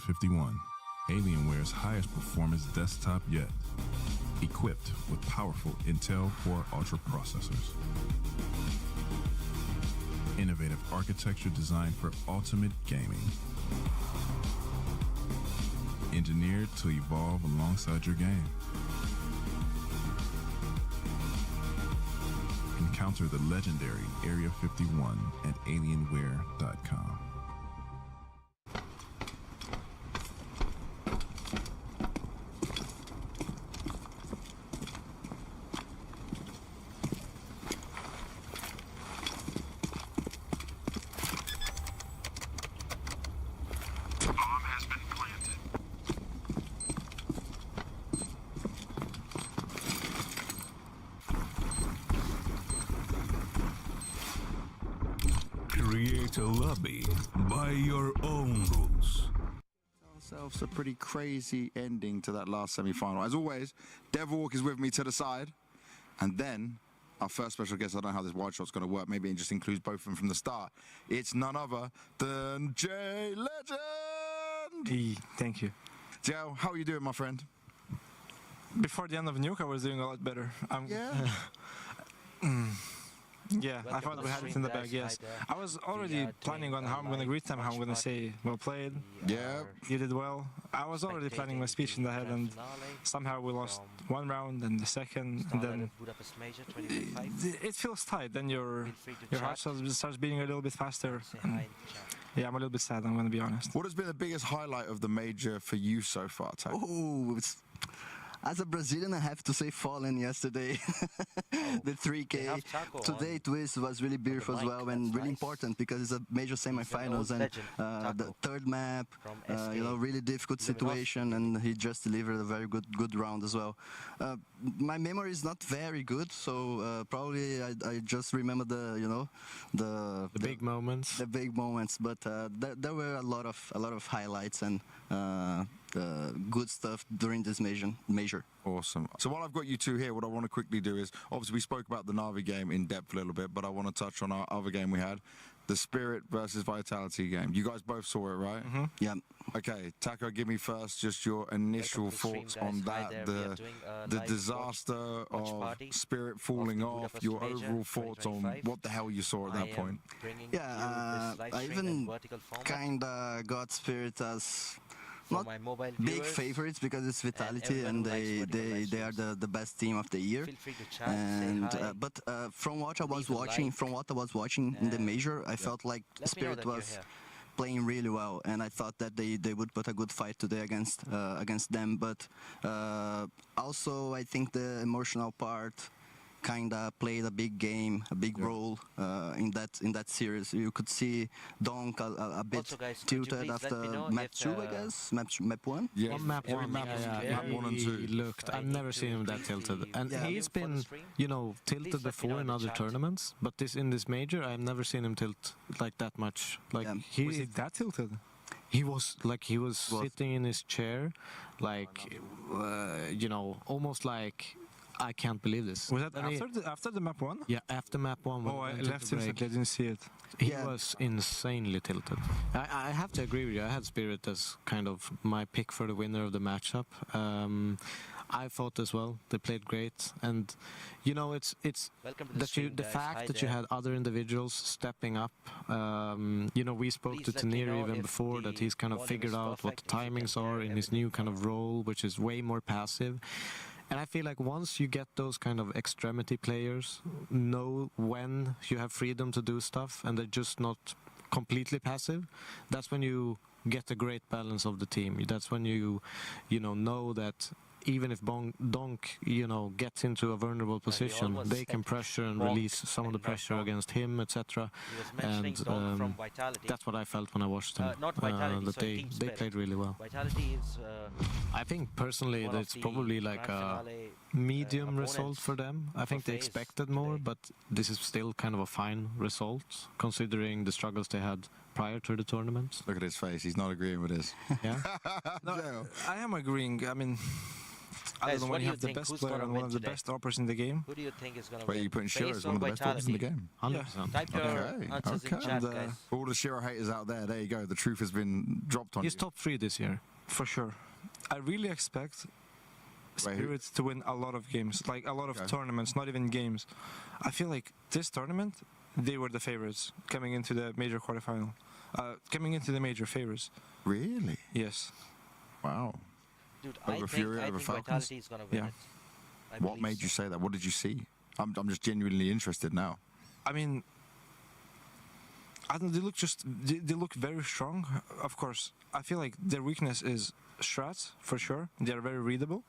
51, Alienware's highest performance desktop yet, equipped with powerful Intel Core Ultra processors. Innovative architecture designed for ultimate gaming. Engineered to evolve alongside your game. Encounter the legendary Area 51 at Alienware.com. Create a lobby by your own rules. Ourselves a pretty crazy ending to that last semi-final. As always, Devilwalk is with me to the side, and then our first special guest. I don't know how this wide shot's going to work. Maybe it just includes both of them from the start. It's none other than Jay Legend. Hey, thank you. Jay, how are you doing, my friend? Before the end of Nuke, I was doing a lot better. Yeah. Yeah, I thought we had it in the bag, yes. I was already planning on how I'm going to greet them, how I'm going to say, well played. Yeah. You did well. I was already planning my speech in the head, and somehow we lost one round and the second, and then it feels tight. Then your heart starts beating a little bit faster. Yeah, I'm a little bit sad, I'm going to be honest. What has been the biggest highlight of the major for you so far, Tak? Oh, as a Brazilian, I have to say Fallen yesterday. The 3K. Today, Twist was really beautiful as well and really important because it's a major semi-finals and the third map, really difficult situation, and he just delivered a very good round as well. My memory is not very good, so probably I just remember the big moments. The big moments, but there were a lot of highlights and good stuff during this major. Awesome. So while I've got you two here, what I want to quickly do is, obviously we spoke about the Na'Vi game in depth a little bit, but I want to touch on our other game we had, the Spirit versus Vitality game. You guys both saw it, right? Mm-hmm. Yeah. Okay, Taco, give me first just your initial thoughts on that, the disaster of Spirit falling off, your overall thoughts on what the hell you saw at that point. Yeah, I even kind of got Spirit as not big favorites because it's Vitality and they are the best team of the year. And but from what I was watching in the major, I felt like Spirit was playing really well, and I thought that they would put a good fight today against them. But also I think the emotional part kinda played a big role in that series. You could see Donk a bit tilted after map 2, I guess, map 1. Yeah, map 1, map 1 and 2. Looked. I've never seen him that tilted, and he's been, tilted before in other tournaments. But in this major, I've never seen him tilt like that much. Like was he that tilted? He was sitting in his chair, like almost like, I can't believe this. Was that after the map 1? Yeah, after map 1. Oh, I left him, I didn't see it. He was insanely tilted. I have to agree with you. I had Spirit as kind of my pick for the winner of the matchup. I thought as well. They played great, and it's the fact that you had other individuals stepping up. We spoke to Tanir even before that he's kind of figured out what the timings are in his new kind of role, which is way more passive. And I feel like once you get those kind of extremity players, know when you have freedom to do stuff and they're just not completely passive, that's when you get a great balance of the team. That's when you know that even if Donk, gets into a vulnerable position, they can pressure and release some of the pressure against him, etc. And that's what I felt when I watched them. That they played really well. I think personally that it's probably like a medium result for them. I think they expected more, but this is still kind of a fine result considering the struggles they had prior to the tournament. Look at his face, he's not agreeing with this. Yeah. No, I am agreeing. I mean, I Guys, don't know, what when do you you have the think? best Who's player gonna and one win of the today? best operators in the game. Who do you think is gonna Where win? you putting Shiro Face as one or of the best players in the Vitality? game? 100%. Type your Okay, answers in okay. chat, And, guys. For all the Shiro haters out there, there you go. The truth has been dropped on He's you. top 3 this year. For sure. I really expect Wait, who? Spirits to win a lot of games, like a lot of Okay. tournaments, not even games. I feel like this tournament, they were the favorites coming into the major quarterfinal. Coming into the major favorites. Really? Yes. Wow. Dude, Over Fury, over Falcons? Vitality is gonna win Yeah. it. I What believe made so. you say that? What did you see? I'm just genuinely interested now. I mean, I don't. They look very strong. Of course, I feel like their weakness is strats for sure. They are very readable.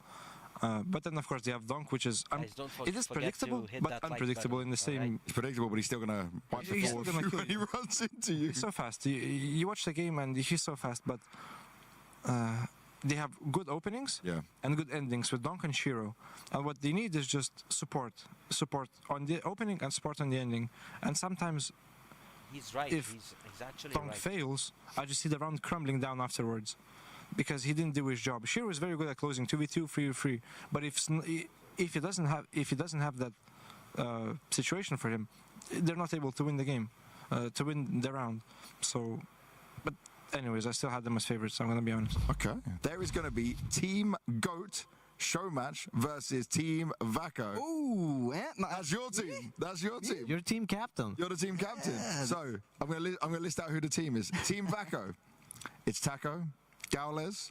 But then, of course, they have Dunk, which is Guys, don't it is forget to predictable, hit but that like unpredictable button, in the same. alright? It's predictable, but he's still gonna wipe the He's floor still gonna with you kill when he you. runs into you. He's so fast. You watch the game and he's so fast, but they have good openings Yeah. and good endings with Dunk and Shiro. And what they need is just support on the opening and support on the ending. And sometimes He's right. If He's actually Dunk right. fails, I just see the round crumbling down afterwards because he didn't do his job. Shiro is very good at closing 2v2, 3v3, but if he doesn't have that situation for him, they're not able to win the game, to win the round. So, but anyways, I still had them as favorites. So I'm gonna be honest. Okay. There is gonna be Team GOAT show match versus Team Vaco. Ooh, That's your team. That's your team. You're team captain. You're the team captain. Yeah. So I'm gonna list out who the team is. Team Vaco. It's Taco, Gaules,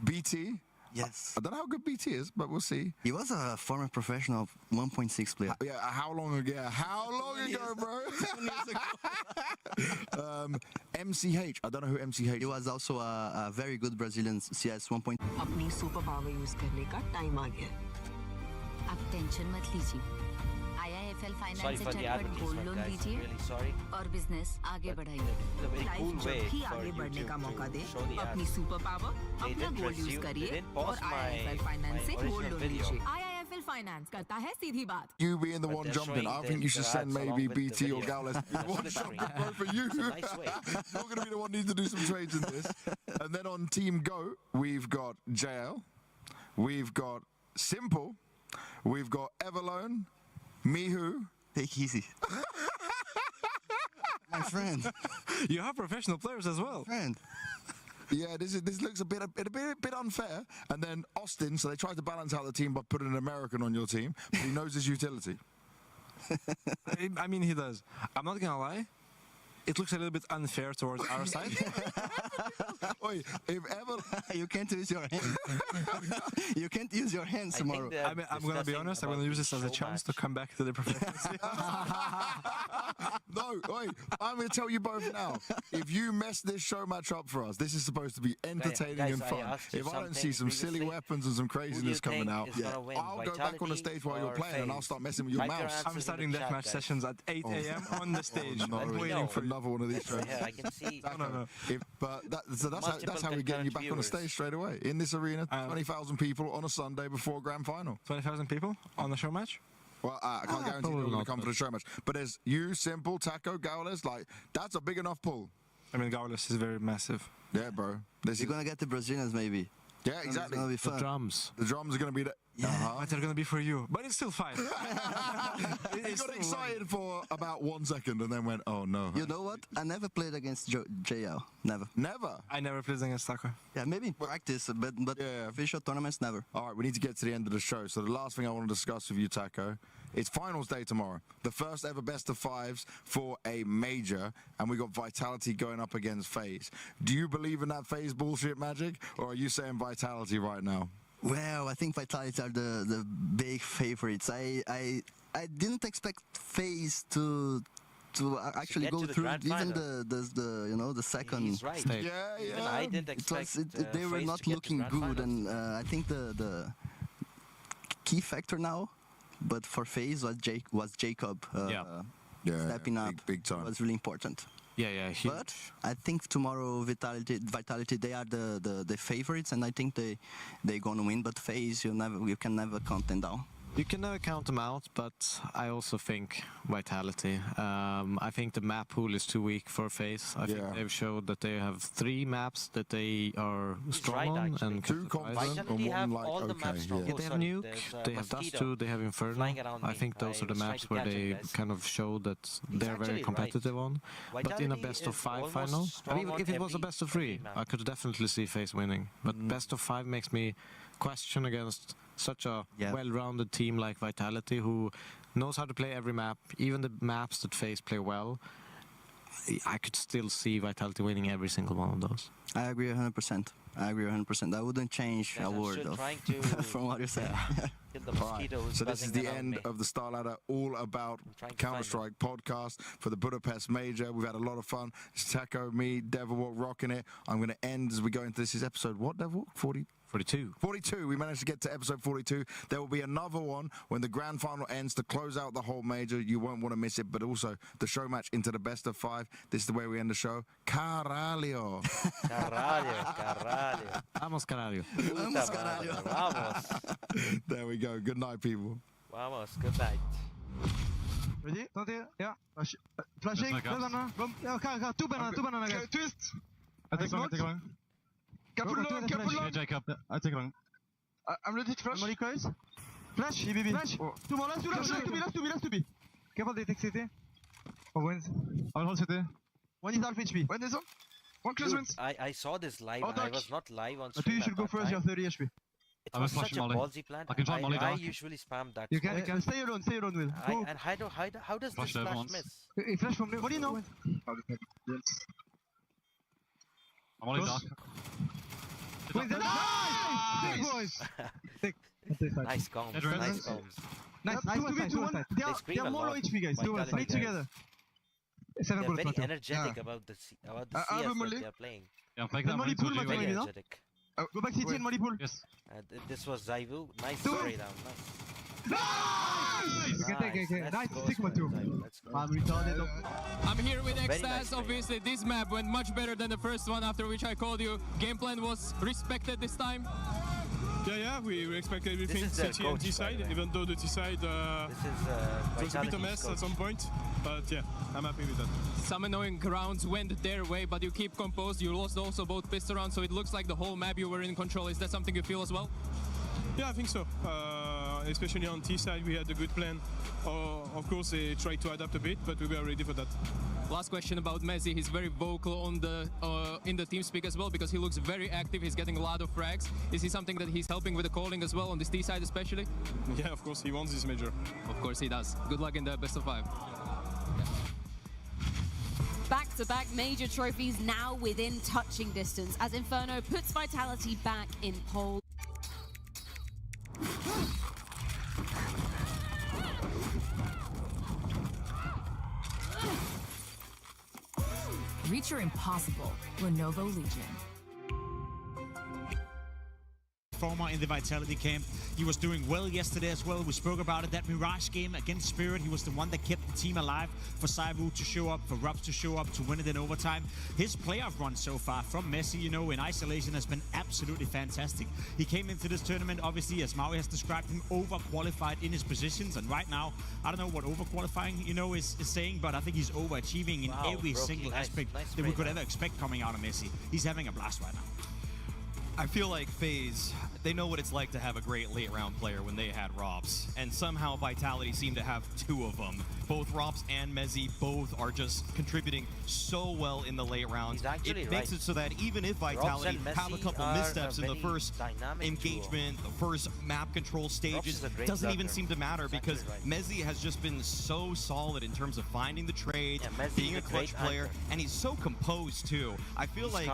BT. yes. I don't know how good BT is, but we'll see. He was a former professional 1.6 player. Yeah, how long ago? Yeah, how long ago, bro? MCH. I don't know who MCH He was also a very good Brazilian CS 1. अपनी super power use करने का time आ गया है। आप tension मत लीजिए IIFL Sorry finance से for the झटपट गोल्ड advertisement, लोन guys. लीजिए Really sorry. और बिजनेस आगे But बढ़ाइए। the very लाइफ cool जब way भी for आगे बढ़ने का YouTube मौका दे, to show the अपनी ads. सुपर पावर They अपना didn't गोल्ड यूज they करिए didn't और pause IIFL my फाइनेंस से गोल्ड original लोन video. लीजिए। IIFL फाइनेंस करता है सीधी बात। You being the But one they're jumping, I showing think you should their send ads along maybe with the BT or video. Gaules to be the one That's jumping slippery. both for you. It's a nice way. You're going to be the one who needs to do some trades in this. And then on Team GOAT, we've got JL, we've got Simple, we've got Everlone, Mihu. Take easy. My friend. You have professional players as well. Friend. Yeah, this looks a bit unfair. And then Austin, so they tried to balance out the team by putting an American on your team, but he knows his utility. I mean, he does. I'm not gonna lie. It looks a little bit unfair towards our side. Wait, if ever You can't use your hands. You can't use your hands I think tomorrow. they're I'm gonna be discussing honest. I'm about gonna use the this as a show chance to match. come back to the professional. No, wait, I'm going to tell you both now. If you mess this show match up for us, this is supposed to be entertaining Guys, and I fun. asked you If I don't something see some silly previously. weapons and some craziness coming think out, is gonna win, I'll go back on the Vitality stage while you're or playing and I'll FaZe? start messing with your Type your mouse. answers I'm in starting the chat, deathmatch guys. sessions at 8 a.m. on the stage, no. and Let me waiting know. for you. Another one of these shows. Yeah, I can see. No. So that's how we're getting you back on the viewers. stage straight away. In this arena, 20,000 people on a Sunday before grand final. 20,000 people on the show match. Well, I can't guarantee they're going to come for the show match. But there's you, Simple, Taco, Gaules, like, that's a big enough pull. I mean, Gaules is very massive. Yeah, bro. This You're is, gonna get the Brazilians maybe. yeah, It's exactly. gonna be The fun. drums. The drums are going to be there. But they're gonna be for you. But it's still fine. He got excited for about 1 second and then went, oh no. You know what? I never played against JL. Never. Never. I never played against Taco. Yeah, maybe in practice, but Yeah. official tournaments never. All right, we need to get to the end of the show. So the last thing I want to discuss with you, Taco, it's finals day tomorrow. The first ever best of fives for a major, and we got Vitality going up against FaZe. Do you believe in that FaZe bullshit magic, or are you saying Vitality right now? Well, I think Vitality are the big favorites. I didn't expect FaZe to actually get go to the through grand even final. the second He's right. stage. Yeah, Even I didn't expect. they were FaZe not to get to looking grand good, finals. and I think the key factor now, but for FaZe was Jacob Yeah, stepping up. big time. Was really important. Yeah, huge. But I think tomorrow Vitality they are the favorites, and I think they gonna win. But FaZe you can never count them down. You can never count them out, but I also think Vitality. I think the map pool is too weak for FaZe. I think they've showed that they have 3 maps that they are strong on and can surprise them. Vitality have all the maps strong. Yeah, they have Nuke, they have Dust 2, they have Inferno. I think those are the maps where they kind of show that they're very competitive on. But in a best of 5 final, I mean, if it was a best of 3, I could definitely see FaZe winning. But best of 5 makes me question against such a well-rounded team like Vitality, who knows how to play every map, even the maps that FaZe play well. I could still see Vitality winning every single one of those. I agree 100%. I agree 100%. I wouldn't change a word from what you're saying. Right. So this is the end of the Star Ladder, all about Counter-Strike podcast for the Budapest Major. We've had a lot of fun. It's Taco, me, Devilwalk rocking it. I'm going to end as we go into this is episode, what, Devilwalk? 42. 42. We managed to get to episode 42. There will be another one when the grand final ends to close out the whole major. You won't want to miss it, but also the show match into the best of 5. This is the way we end the show. Caralho. Caralho. Vamos, caralho. Vamos, caralho. Vamos. There we go. Good night, people. Vamos. Good night. Ready? Yeah. Flashing. Ja, two banana, guys. Twist. I take long. Careful long. Jacob. I take long. I'm ready to flash. Molly guys. Flash. Flash. Two more. Last to be. Careful, they take CT. Or wins. I will hold CT. One is half HP. When is on? One close wins. I saw this live. I was not live on stream. I think you should go first. You have 30 HP. It was such a ballsy plan. I usually spam that. You can stay alone, Will. And how does this flash miss? Flash from what do you know? I'm only dark. Nice! Boys! Nice comms. Nice comms. Nice. They are more low HP, guys. Meet together. They're very energetic about the CS that they're playing. Yeah, I'm playing that Molly pool, very energetic. Go back CT and Molly pool. Yes. This was Zaivu. Nice spray down. Nice. Sigma 2. I'm retarded. I'm here with Extaz. Obviously, this map went much better than the first one, after which I called you. Game plan was respected this time. Yeah, we expect everything CT and T-side, even though the T-side was a bit a mess at some point. But yeah, I'm happy with that. Some annoying rounds went their way, but you keep composed. You lost also both pistol rounds, so it looks like the whole map you were in control. Is that something you feel as well? Yeah, I think so. Especially on T-side, we had a good plan. Of course, they tried to adapt a bit, but we were ready for that. Last question about Messi. He's very vocal on the in the TeamSpeak as well, because he looks very active. He's getting a lot of frags. Is he something that he's helping with the calling as well on this T-side especially? Yeah, of course, he wants this major. Of course he does. Good luck in the best of 5. Back-to-back major trophies now within touching distance as Inferno puts Vitality back in pole. Reach your impossible. Lenovo Legion. Former in the Vitality camp. He was doing well yesterday as well. We spoke about it. That Mirage game against Spirit, he was the one that kept the team alive. For Saivu to show up, for Rubs to show up, to win it in overtime. His playoff run so far from Messi, you know, in isolation has been absolutely fantastic. He came into this tournament, obviously, as Maui has described him, overqualified in his positions. And right now, I don't know what overqualifying, you know, is saying, but I think he's overachieving in every single aspect that we could ever expect coming out of Messi. He's having a blast right now. I feel like FaZe, they know what it's like to have a great late round player when they had Robs, and somehow Vitality seemed to have 2 of them. Both Robs and Mezzi both are just contributing so well in the late rounds. It makes it so that even if Vitality have a couple missteps in the first engagement, the first map control stages, it doesn't even seem to matter because Mezzi has just been so solid in terms of finding the trades, being a clutch player, and he's so composed too. I feel like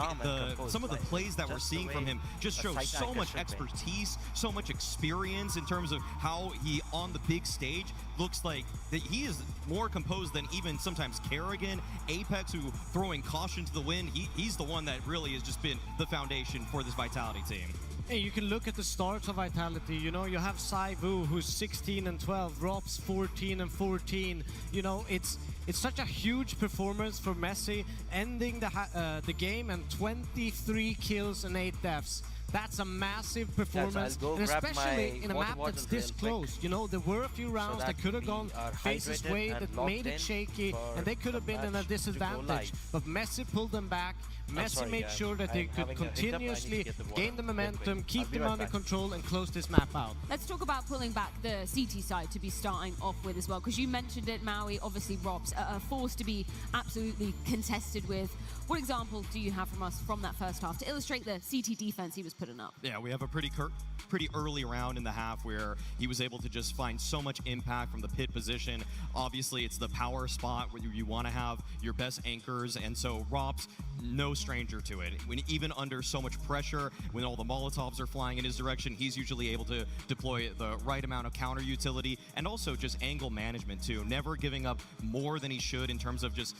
some of the plays that we're seeing from him just show so much expertise, so much experience in terms of how he on the big stage looks like that he is more composed than even sometimes Kerrigan, Apex, who throwing caution to the wind. He's the one that really has just been the foundation for this Vitality team. Hey, you can look at the starts of Vitality. You know, you have Saivu, who's 16 and 12, Robs 14 and 14. You know, it's such a huge performance for Messi, ending the game and 23 kills and 8 deaths. that's a massive performance, go and grab especially my in a map water that's bottle this real close. You know, there were a few rounds that could have gone Face's hydrated way and that locked made it in shaky, for and they could have the been in a match to go disadvantage. live. But Messi pulled them back. Messi sorry, made guys. sure that they I'm could having a hiccup. I need to continuously get the water gain the real momentum, quick. keep I'll be them right under back. control, and close this map out. Let's talk about pulling back the CT side to be starting off with as well, because you mentioned it, Maui. Obviously, Robs are forced to be absolutely contested with. What example do you have from us from that first half to illustrate the CT defense he was putting up? Yeah, we have a pretty early round in the half where he was able to just find so much impact from the pit position. Obviously, it's the power spot where you want to have your best anchors, and so Rob's no stranger to it. When even under so much pressure, when all the Molotovs are flying in his direction, he's usually able to deploy the right amount of counter utility and also just angle management too. Never giving up more than he should in terms of just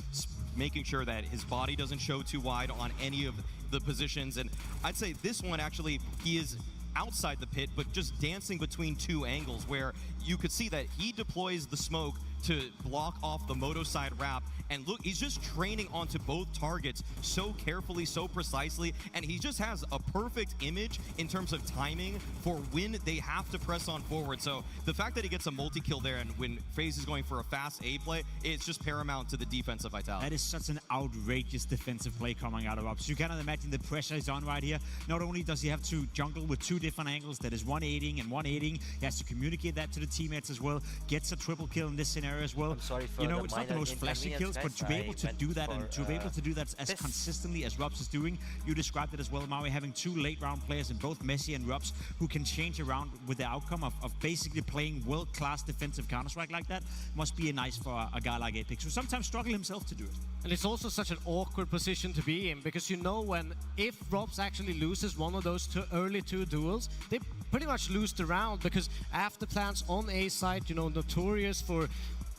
making sure that his body doesn't show too wide on any of the positions. And I'd say this one actually, he is outside the pit, but just dancing between two angles where you could see that he deploys the smoke to block off the moto side wrap, and look, he's just training onto both targets so carefully, so precisely, and he just has a perfect image in terms of timing for when they have to press on forward. So the fact that he gets a multi-kill there, and when FaZe is going for a fast A play, it's just paramount to the defensive vitality. That is such an outrageous defensive play coming out of Ops. You cannot imagine the pressure is on right here. Not only does he have to jungle with two different angles, that is one aiding and one aiding, he has to communicate that to the teammates as well, gets a triple kill in this scenario as well. I'm sorry for you know, the it's not the most flashy kills, but to be able to do that and to be able to do that as consistently as Robs is doing, you described it as well, Maui, having two late round players in both Messi and Robs who can change around with the outcome of basically playing world-class defensive Counter-Strike like that must be nice for a guy like Apex, who sometimes struggle himself to do it. And it's also such an awkward position to be in, because you know when, if Robs actually loses one of those early two duels, they pretty much lose the round, because after plans on A side, you know, notorious for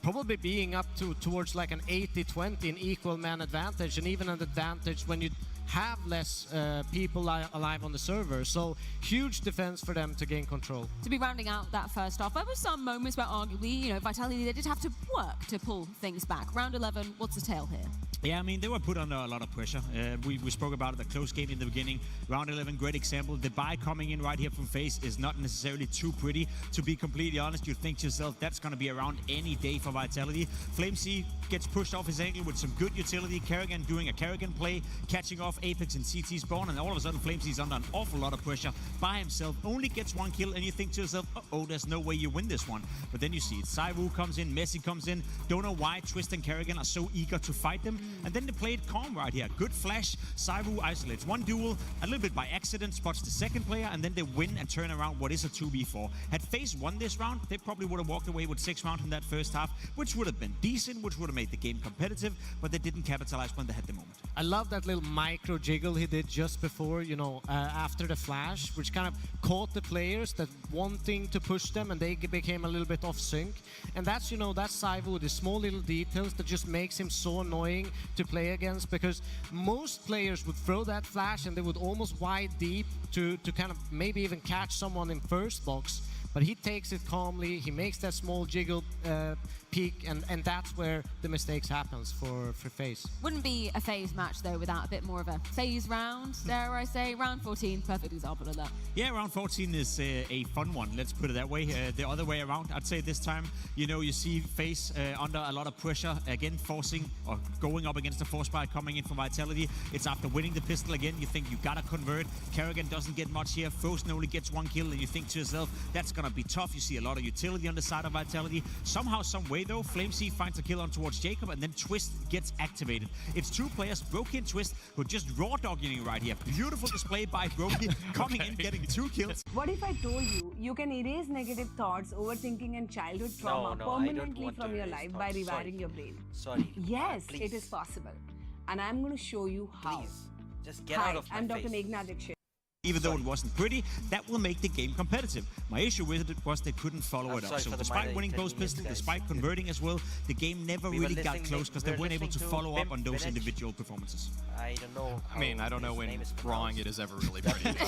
probably being up towards like an 80-20 in equal man advantage, and even an advantage when you have less people alive on the server. So huge defense for them to gain control. To be rounding out that first half, there were some moments where arguably, you know, Vitality, they did have to work to pull things back. Round 11, what's the tale here? Yeah, I mean, they were put under a lot of pressure. We spoke about it, the close game in the beginning. Round 11, great example. The buy coming in right here from FaZe is not necessarily too pretty. To be completely honest, you'd think to yourself, that's going to be around any day for Vitality. FlameC gets pushed off his angle with some good utility. Karrigan doing a Karrigan play, catching off Apex and CT spawn, and all of a sudden FlameC's under an awful lot of pressure by himself. Only gets one kill, and you think to yourself, uh-oh, there's no way you win this one. But then you see it. ShivanZo comes in, Messi comes in. Don't know why Twist and Karrigan are so eager to fight them. And then they play it calm right here. Good flash. ShivanZo isolates one duel, a little bit by accident, spots the second player, and then they win and turn around what is a 2v4. Had FaZe won this round, they probably would have walked away with 6 rounds in that first half, which would have been decent, which would have made the game competitive, but they didn't capitalize when they had the moment. I love that little micro jiggle he did just before, you know, after the flash, which kind of caught the players that wanting to push them, and they became a little bit off sync. And that's, you know, that's ShivanZo, the small little details that just makes him so annoying to play against, because most players would throw that flash and they would almost wide deep to kind of maybe even catch someone in first box. But he takes it calmly, he makes that small jiggle peak, and that's where the mistakes happens for FaZe. Wouldn't be a FaZe match though without a bit more of a FaZe round, dare I say. Round 14, perfect example of that. Yeah, round 14 is a fun one, let's put it that way. The other way around, I'd say this time, you know, you see FaZe under a lot of pressure, again forcing or going up against the force buy coming in from Vitality. It's after winning the pistol again, you think you gotta convert. Karrigan doesn't get much here, Frozen only gets 1 kill, and you think to yourself, that's gonna be tough. You see a lot of utility on the side of Vitality. Somehow, some way though, FlameC finds a kill on towards Jacob, and then Twist gets activated. It's 2 players, Brokey and Twist, who are just raw dogging right here. Beautiful display by Brokey, coming in, getting 2 kills. What if I told you, you can erase negative thoughts, overthinking and childhood trauma permanently from your life by rewiring your brain? Sorry. Yes, it is possible. And I'm going to show you how. Please, just get out of my I'm face. Dr. Meghna Dixit. Even though it wasn't pretty, that will make the game competitive. My issue with it was they couldn't follow it up. So despite winning both pistols, despite converting as well, the game never really got close because they weren't able to follow up on those individual performances. I don't know. I mean, I don't know when drawing it is ever really pretty.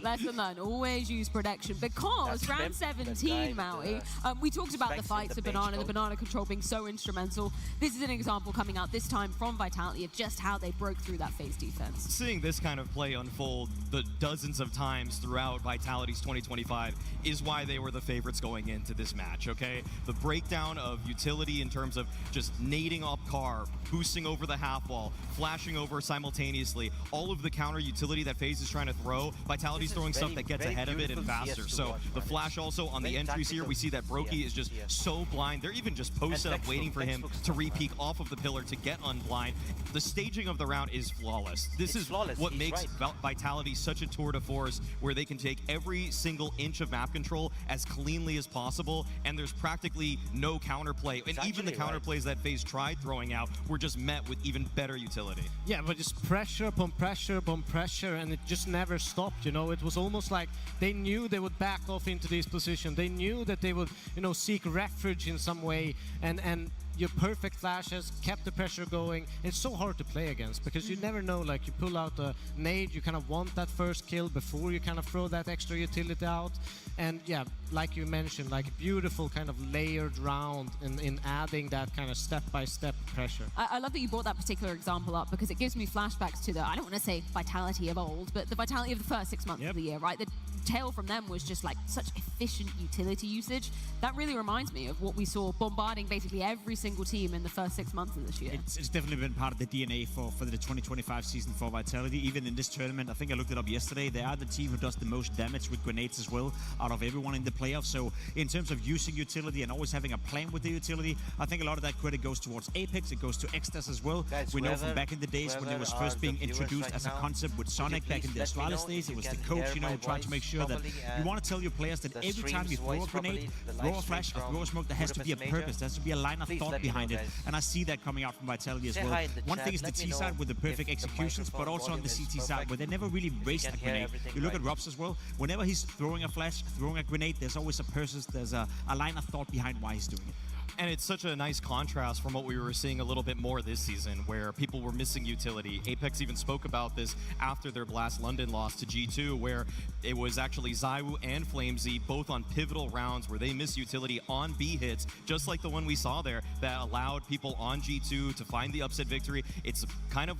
Lesson learned, always use protection, because round 17, Maui, we talked about the fights of Banana, the Banana control being so instrumental. This is an example coming out this time from Vitality of just how they broke through that FaZe defense. Seeing this kind of counterplay unfold the dozens of times throughout Vitality's 2025 is why they were the favorites going into this match, okay? The breakdown of utility in terms of just nading up car, boosting over the half wall, flashing over simultaneously, all of the counter utility that FaZe is trying to throw, Vitality's throwing stuff that gets ahead of it and faster. So the flash also on the entries here, we see that Brokey is just so blind. They're even just posted up waiting for him to re-peek off of the pillar to get unblind. The staging of the round is flawless. This is what makes Vitality such a tour de force, where they can take every single inch of map control as cleanly as possible, and there's practically no counterplay. And even the counterplays that FaZe tried throwing out were just met with even better utility. Yeah, but just pressure upon pressure upon pressure, and it just never stopped, you know? It was almost like they knew they would back off into this position. They knew that they would, you know, seek refuge in some way, and your perfect flashes kept the pressure going. It's so hard to play against because you never know, like you pull out a nade, you kind of want that first kill before you kind of throw that extra utility out. And yeah, like you mentioned, like a beautiful kind of layered round in adding that kind of step-by-step pressure. I love that you brought that particular example up because it gives me flashbacks to the, I don't want to say Vitality of old, but the Vitality of the first 6 months of the year, right? The tail from them was just like such efficient utility usage. That really reminds me of what we saw bombarding basically every single team in the first 6 months of this year. It's definitely been part of the DNA for the 2025 season for Vitality. Even in this tournament, I think I looked it up yesterday, they are the team who does the most damage with grenades as well out of everyone in the playoffs. So in terms of using utility and always having a plan with the utility, I think a lot of that credit goes towards Apex, it goes to Extas as well. Guys, we know from back in the days when it was first being introduced as a concept with Sonic back in the Astralis days, it was the coach, you know, trying to make sure that you want to tell your players that every time you throw a grenade, throw a flash, or throw a smoke, there has to be a purpose, there has to be a line of thought behind it. And I see that coming out from Vitality as well. One thing is the T side with the perfect executions, but also on the CT side where they never really waste a grenade. You look at Robs as well, whenever he's throwing a flash, throwing a grenade, there's always a purpose, there's a line of thought behind why he's doing it. And it's such a nice contrast from what we were seeing a little bit more this season, where people were missing utility. Apex even spoke about this after their Blast London loss to G2, where it was actually ZywOo and FlameZ both on pivotal rounds where they missed utility on B hits, just like the one we saw there that allowed people on G2 to find the upset victory. It's kind of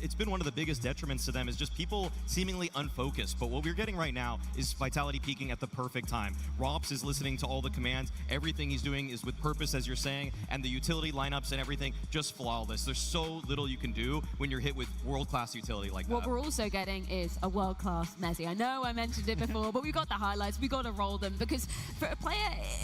it's been one of the biggest detriments to them, is just people seemingly unfocused. But what we're getting right now is Vitality peaking at the perfect time. Robs is listening to all the commands. Everything he's doing is with purpose, as you're saying, and the utility lineups and everything just flawless. There's so little you can do when you're hit with world-class utility like that. What we're also getting is a world-class Mezzi. I know I mentioned it before, but we got the highlights, we got to roll them, because for a player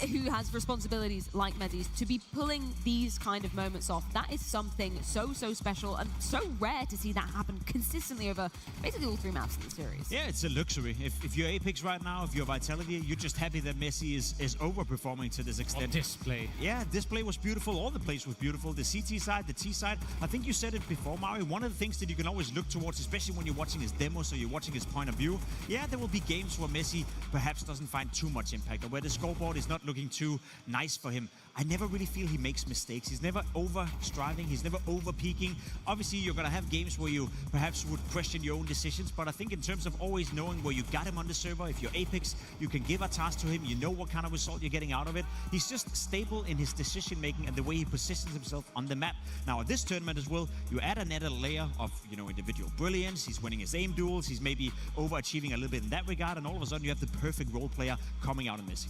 who has responsibilities like Mezzi's, to be pulling these kind of moments off, that is something so special and so rare to see that happen consistently over basically all 3 maps in the series. Yeah, it's a luxury. If you're Apex right now, if you're Vitality, you're just happy that Mezzi is overperforming to this extent. On display. Yeah, display was beautiful. All the plays was beautiful. The CT side, the T side. I think you said it before, Mario. One of the things that you can always look towards, especially when you're watching his demos or you're watching his point of view, yeah, there will be games where Mezzi perhaps doesn't find too much impact or where the scoreboard is not looking too nice for him. I never really feel he makes mistakes. He's never over-striving. He's never over-peaking. Obviously, you're going to have games where you perhaps would question your own decisions, but I think in terms of always knowing where you got him on the server, if you're Apex, you can give a task to him. You know what kind of result you're getting out of it. He's just stable in his decision-making and the way he positions himself on the map. Now, at this tournament as well, you add another layer of, you know, individual brilliance. He's winning his aim duels. He's maybe overachieving a little bit in that regard, and all of a sudden you have the perfect role player coming out in Mezzi.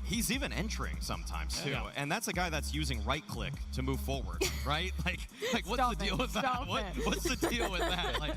He's even entering sometimes too, and that's a guy that's using right click to move forward, right? Like what's the deal with that? What's the deal with that? Like,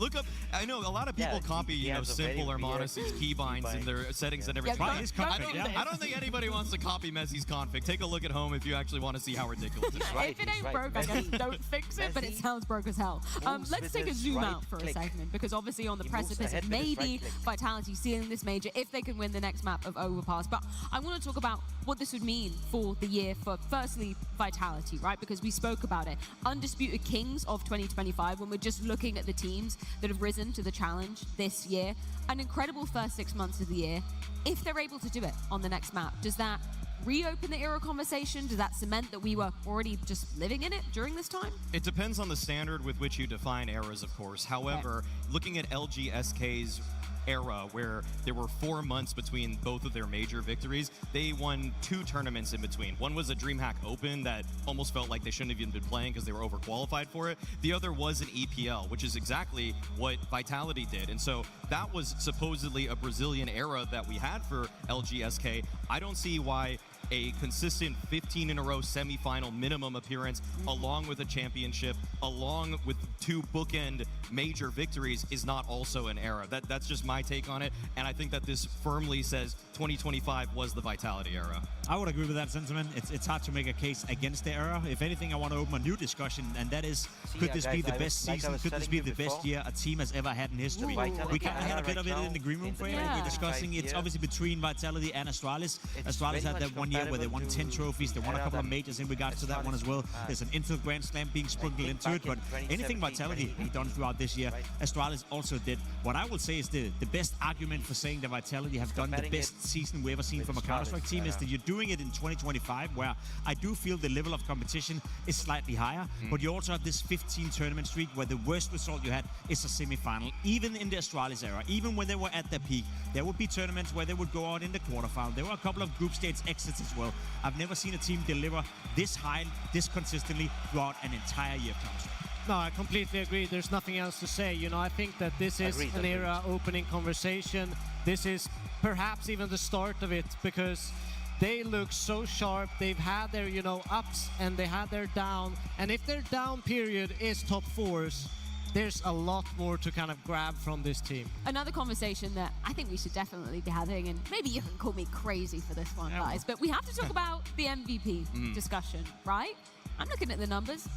look up. I know a lot of people copy, you know, Simple or Modest's keybinds in their settings and everything. I don't think anybody wants to copy Mezzi's config. Take a look at home if you actually want to see how ridiculous it is. If it ain't broke, I guess don't fix it, but it sounds broke as hell. Let's take a zoom out for a second, because obviously on the precipice of maybe Vitality sealing this major if they can win the next map of Overpass. But I want to talk about what this would mean for the year for, firstly, Vitality, right? Because we spoke about it. Undisputed Kings of 2025, when we're just looking at the teams that have risen to the challenge this year. An incredible first 6 months of the year. If they're able to do it on the next map, does that reopen the era conversation? Does that cement that we were already just living in it during this time? It depends on the standard with which you define eras, of course. However, looking at LGSK's era where there were 4 months between both of their major victories. They won 2 tournaments in between. One was a DreamHack Open that almost felt like they shouldn't have even been playing because they were overqualified for it. The other was an EPL, which is exactly what Vitality did. And so that was supposedly a Brazilian era that we had for LGSK. I don't see why a consistent 15 in a row semifinal minimum appearance, along with a championship, along with 2 bookend major victories, is not also an era. That's just my take on it, and I think that this firmly says 2025 was the Vitality era. I would agree with that sentiment. It's hard to make a case against the era. If anything, I want to open a new discussion, and that is, could this be the best season? Could this be the best year a team has ever had in history? We kind of had a bit of it in the green room frame. We're discussing it's obviously between Vitality and Astralis. Astralis had that one year where they won 10 trophies. They won a couple of majors in regards to that one as well. There's an Intel Grand Slam being sprinkled into it, but anything Vitality have done throughout this year, Astralis also did. What I would say is the best argument for saying that Vitality have done the best season we've ever seen from a Counter-Strike team is that you're doing it in 2025, where I do feel the level of competition is slightly higher, but you also have this 15 tournament streak where the worst result you had is a semi-final. Even in the Astralis era, even when they were at their peak, there would be tournaments where they would go out in the quarterfinal. There were a couple of group stage exits as well. I've never seen a team deliver this high, this consistently throughout an entire year of Counter-Strike. No, I completely agree. There's nothing else to say. You know, I think that this is an era opening conversation. This is perhaps even the start of it, because they look so sharp. They've had their, you know, ups and they had their down. And if their down period is top 4s, there's a lot more to kind of grab from this team. Another conversation that I think we should definitely be having, and maybe you can call me crazy for this one, guys, but we have to talk about the MVP discussion, right? I'm looking at the numbers.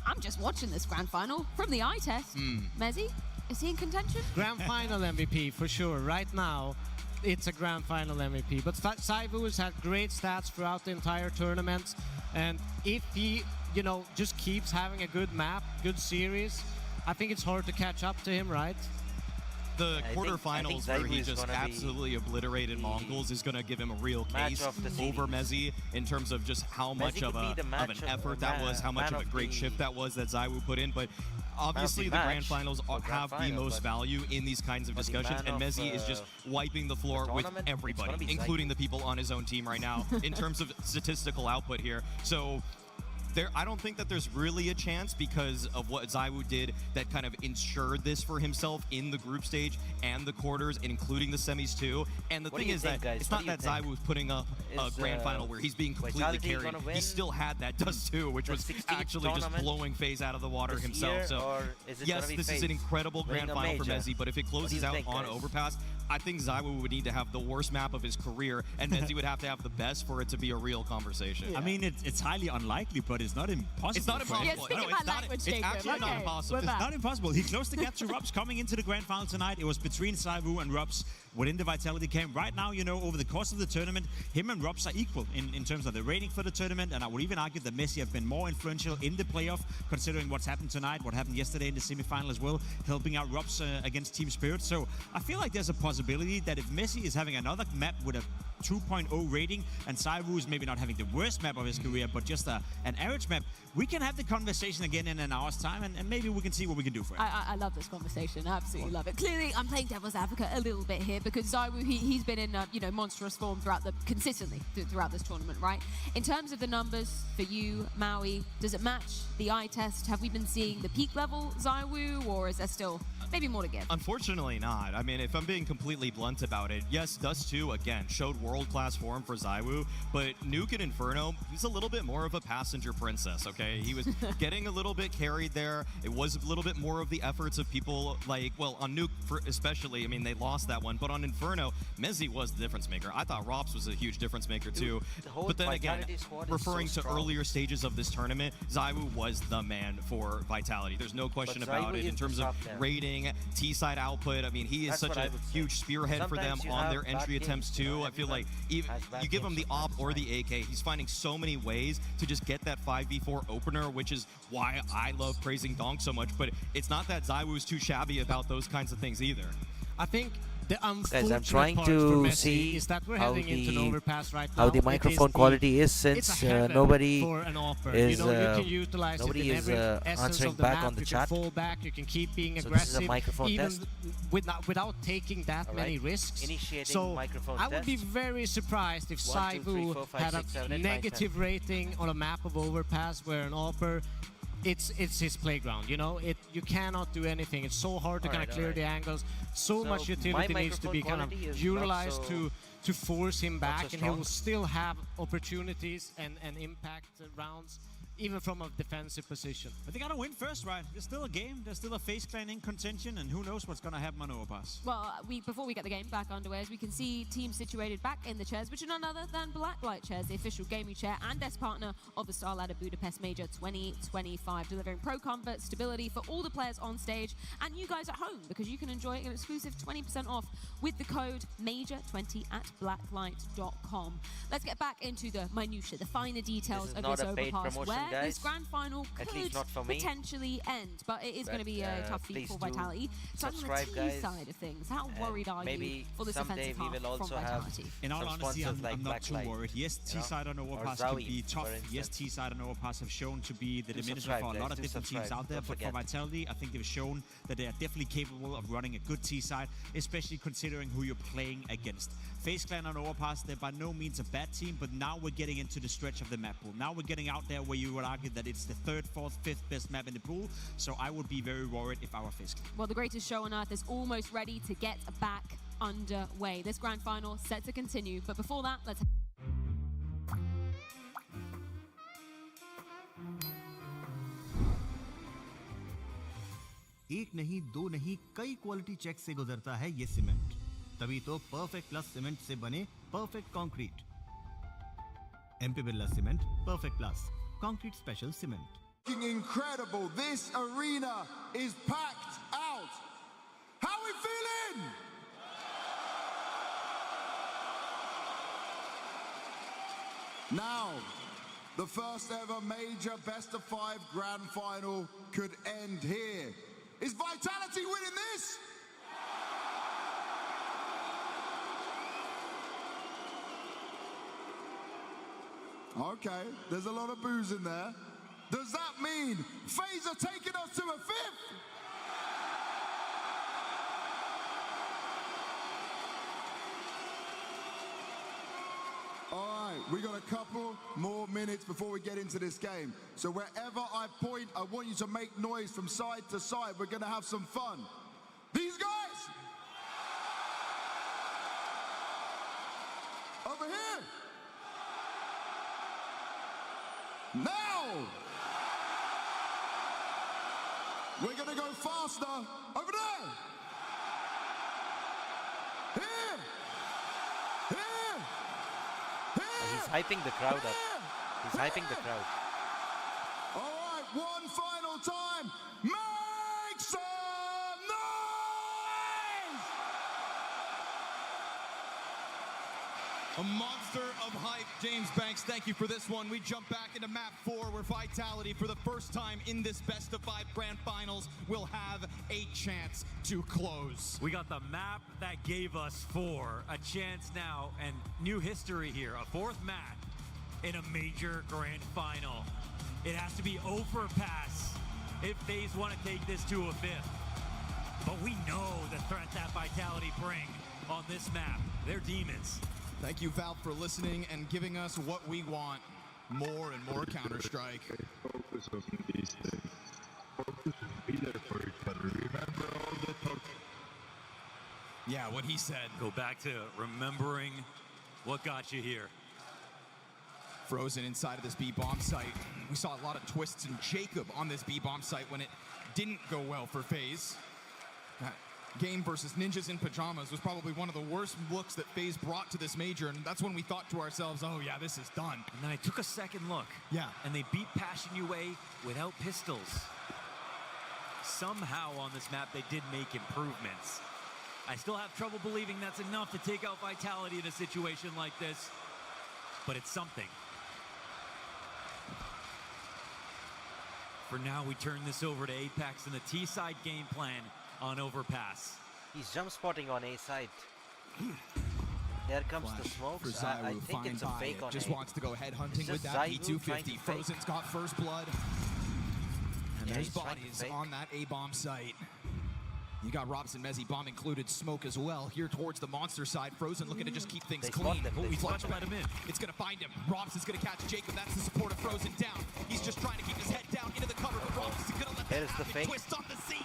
I'm just watching this grand final from the eye test. Mezzi, is he in contention? Grand final MVP for sure. Right now, it's a grand final MVP. But ZywOo has had great stats throughout the entire tournament, and if he, you know, just keeps having a good map, good series, I think it's hard to catch up to him, right? The quarterfinals where he just absolutely obliterated Mongols is going to give him a real case over Mezzi in terms of just how much of an effort that was, how much of a great shift that was that ZywOo put in. But obviously the grand finals have the most value in these kinds of discussions, and Mezzi is just wiping the floor with everybody, including the people on his own team right now, in terms of statistical output here. So I don't think that there's really a chance because of what ZywOo did that kind of ensured this for himself in the group stage and the quarters, and including the semis too. And the thing is that it's not that ZywOo's putting up a grand final where he's being completely carried. He still had that Dust 2, which was actually just blowing FaZe out of the water himself. So yes, this is an incredible grand final for Mezzi, but if it closes out on Overpass, I think ZywOo would need to have the worst map of his career, and Mezzi would have to have the best for it to be a real conversation. I mean, it's highly unlikely, but it's not impossible. It's not impossible. It's actually not impossible. It's not impossible. He closed the gap to Robs coming into the grand final tonight. It was between ZywOo and Robs within the Vitality camp. Right now, you know, over the course of the tournament, him and Robs are equal in terms of the rating for the tournament, and I would even argue that Messi have been more influential in the playoff, considering what's happened tonight, what happened yesterday in the semifinal as well, helping out Robs against Team Spirit. So I feel like there's a possibility that if Messi is having another map with a 2.0 rating, and ZywOo is maybe not having the worst map of his career, but just an average map, we can have the conversation again in an hour's time, and maybe we can see what we can do for it. I love this conversation. I absolutely love it. Clearly, I'm playing devil's advocate a little bit here because ZywOo, he's been in you know, monstrous form consistently throughout this tournament, right? In terms of the numbers for you, Maui, does it match the eye test? Have we been seeing the peak level ZywOo, or is there still maybe more to give? Unfortunately not. I mean, if I'm being completely blunt about it, yes, Dust 2, again, showed world-class form for ZywOo, but Nuke and Inferno, he's a little bit more of a passenger princess, okay? He was getting a little bit carried there. It was a little bit more of the efforts of people like, well, on Nuke especially, I mean, they lost that one, but on Inferno, Mezzi was the difference maker. I thought Rops was a huge difference maker too. But then again, referring to earlier stages of this tournament, ZywOo was the man for Vitality. There's no question about it in terms of rating, T-side output. I mean, he is such a huge spearhead for them on their entry attempts too. I feel like even you give him the AWP or the AK, he's finding so many ways to just get that 5v4 opener, which is why I love praising Donk so much. But it's not that ZywOo is too shabby about those kinds of things either. I think The Guys, I'm unfortunate trying part for to Messi see is that we're how heading into an overpass right how now. the It microphone is quality is, it's since a heaven nobody for an offer. is you know, you can utilize nobody it in is every essence answering of the back map. on the you chat. can fall back, you can keep being So aggressive, this is a microphone even test. without taking that many risks. Initiating So microphone I would be test. very surprised if 1, 2, 3, Saivu 4, 5, had 6, 7, a 8, 9, negative 10. rating on a map of overpass where an offer. It's his playground, you know. You cannot do anything. It's so hard to kind of clear the angles. So much utility needs to be kind of utilized to force him back, and he will still have opportunities and impact rounds, even from a defensive position. But they gotta win first, right? There's still a game. There's still a FaZe clan in contention, and who knows what's gonna happen on overpass. Well, before we get the game back underway, as we can see teams situated back in the chairs, which are none other than Blacklight chairs, the official gaming chair and desk partner of the Star Ladder Budapest Major 2025, delivering pro comfort, stability for all the players on stage and you guys at home, because you can enjoy an exclusive 20% off with the code MAJOR20 at blacklight.com. Let's get back into the minutiae, the finer details of this overpass, where this grand final could potentially end, but it is going to be a tough feat for Vitality. So on the T side of things, how worried are you for this offensive half from Vitality? In all honesty, I'm not too worried. Yes, T-side on overpass can be tough. Yes, T-side on overpass have shown to be the diminisher for a lot of different teams out there, but for Vitality, I think they've shown that they are definitely capable of running a good T-side, especially considering who you're playing against. FaZe Clan on overpass, they're by no means a bad team, but now we're getting into the stretch of the map pool. Now we're getting out there where you would argue that it's the 3rd, 4th, 5th best map in the pool, so I would be very worried if I were FaZe Clan. Well, the greatest show on earth is almost ready to get back underway. This grand final set to continue, but before that, let's... एक नहीं, दो नहीं, कई quality check से गुजरता है ये cement. तभी तो परफेक्ट प्लस सीमेंट से बने perfect concrete. MP Birla cement, perfect plus concrete special cement. Incredible. This arena is packed out. How are we feeling? Now, the first ever major best of 5 grand final could end here. Is Vitality winning this? Okay, there's a lot of boos in there. Does that mean FaZe are taking us to a 5th? All right, we got a couple more minutes before we get into this game. So wherever I point, I want you to make noise from side to side. We're gonna have some fun. These guys! Over here! Now! We're gonna go faster. Over there! Here! Here! He's hyping the crowd up. He's hyping the crowd. All right, one final time. Make some noise! A monster of hype. James Banks, thank you for this one. We jump back into map 4 where Vitality, for the first time in this best of 5 grand finals, will have a chance to close. We got the map that gave us 4, a chance now, and new history here, a 4th match in a major grand final. It has to be overpass if FaZe want to take this to a 5th. But we know the threat that Vitality bring on this map. They're demons. Thank you, Valve, for listening and giving us what we want. More and more Counter-Strike. Focus on these things. Focus and be there for each other. Remember all the talk. Yeah, what he said. Go back to remembering what got you here. Frozen inside of this B-bomb site. We saw a lot of twists in Jacob on this B-bomb site when it didn't go well for FaZe. That game versus Ninjas in Pajamas was probably one of the worst looks that FaZe brought to this major, and that's when we thought to ourselves, oh yeah, this is done. And then I took a second look. Yeah. And they beat Passion Yue without pistols. Somehow on this map they did make improvements. I still have trouble believing that's enough to take out Vitality in a situation like this, but it's something. For now, we turn this over to Apex and the T-side game plan on overpass. He's jump spotting on A side. There comes the smokes. I think it's a fake on Just A. wants to go head hunting with that P250. Frozen's got first blood. And there's bodies on that A-bomb site. You got Robs and Mezzy, bomb included, smoke as well. Here towards the monster side, Frozen looking to just keep things clean. He's about to let him in. It's going to find him. Robs is going to catch Jacob. That's the support of Frozen down. He's just trying to keep his head down into the cover, but Robs is going to let that happen. Twist on the scene.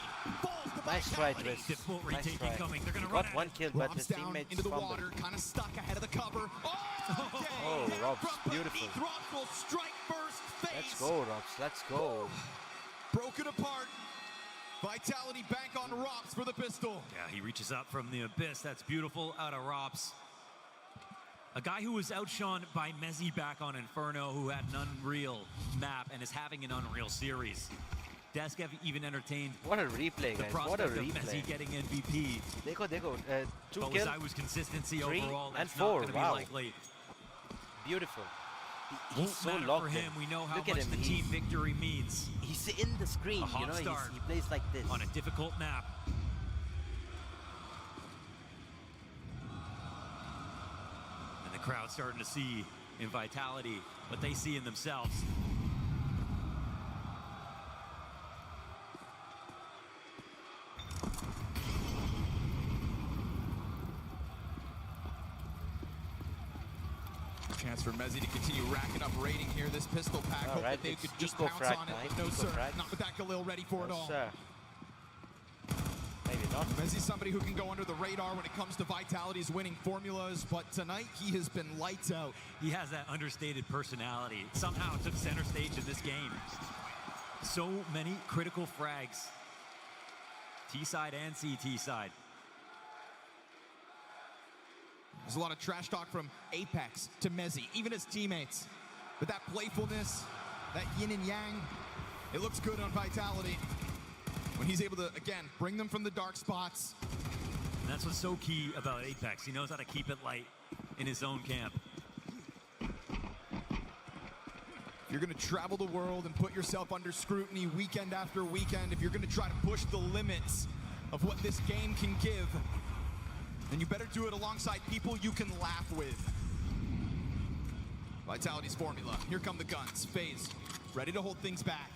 Nice try, Twist. Nice try. Got one kill, but his teammates into the fumbled. water, kind of stuck ahead of the cover. Oh, Robs, beautiful. Will strike first. Let's go, Robs. Let's go. Broken apart. Vitality bank on Robs for the pistol. Yeah, he reaches up from the abyss. That's beautiful out of Robs. A guy who was outshone by Mezzy back on Inferno, who had an unreal map and is having an unreal series. Deskev even entertained what a replay, the guys. prospect What a of replay. Mezzy getting MVP. They go. 2 But kills. was consistency 3 overall. and That's 4. not going to Wow. be likely. Beautiful. He's so Matter locked for him. in. We know how Look much at him. the team victory means. He's in the screen. A hot start he plays like this on a difficult map. And the crowd starting to see in Vitality what they see in themselves. Chance for Mezzy to continue racking up rating here. This pistol pack. Hope that they could just pounce frag on it, time. but no Eco sir. frag. Not with that Galil ready for it all. Sir. Maybe not. Mezzy's somebody who can go under the radar when it comes to Vitality's winning formulas, but tonight he has been lights out. He has that understated personality. Somehow took center stage in this game. So many critical frags. T-side and CT side. There's a lot of trash talk from Apex to Mezzy, even his teammates. But that playfulness, that yin and yang, it looks good on Vitality. When he's able to, again, bring them from the dark spots. And that's what's so key about Apex. He knows how to keep it light in his own camp. You're going to travel the world and put yourself under scrutiny weekend after weekend. If you're going to try to push the limits of what this game can give, then you better do it alongside people you can laugh with. Vitality's formula. Here come the guns. FaZe, ready to hold things back.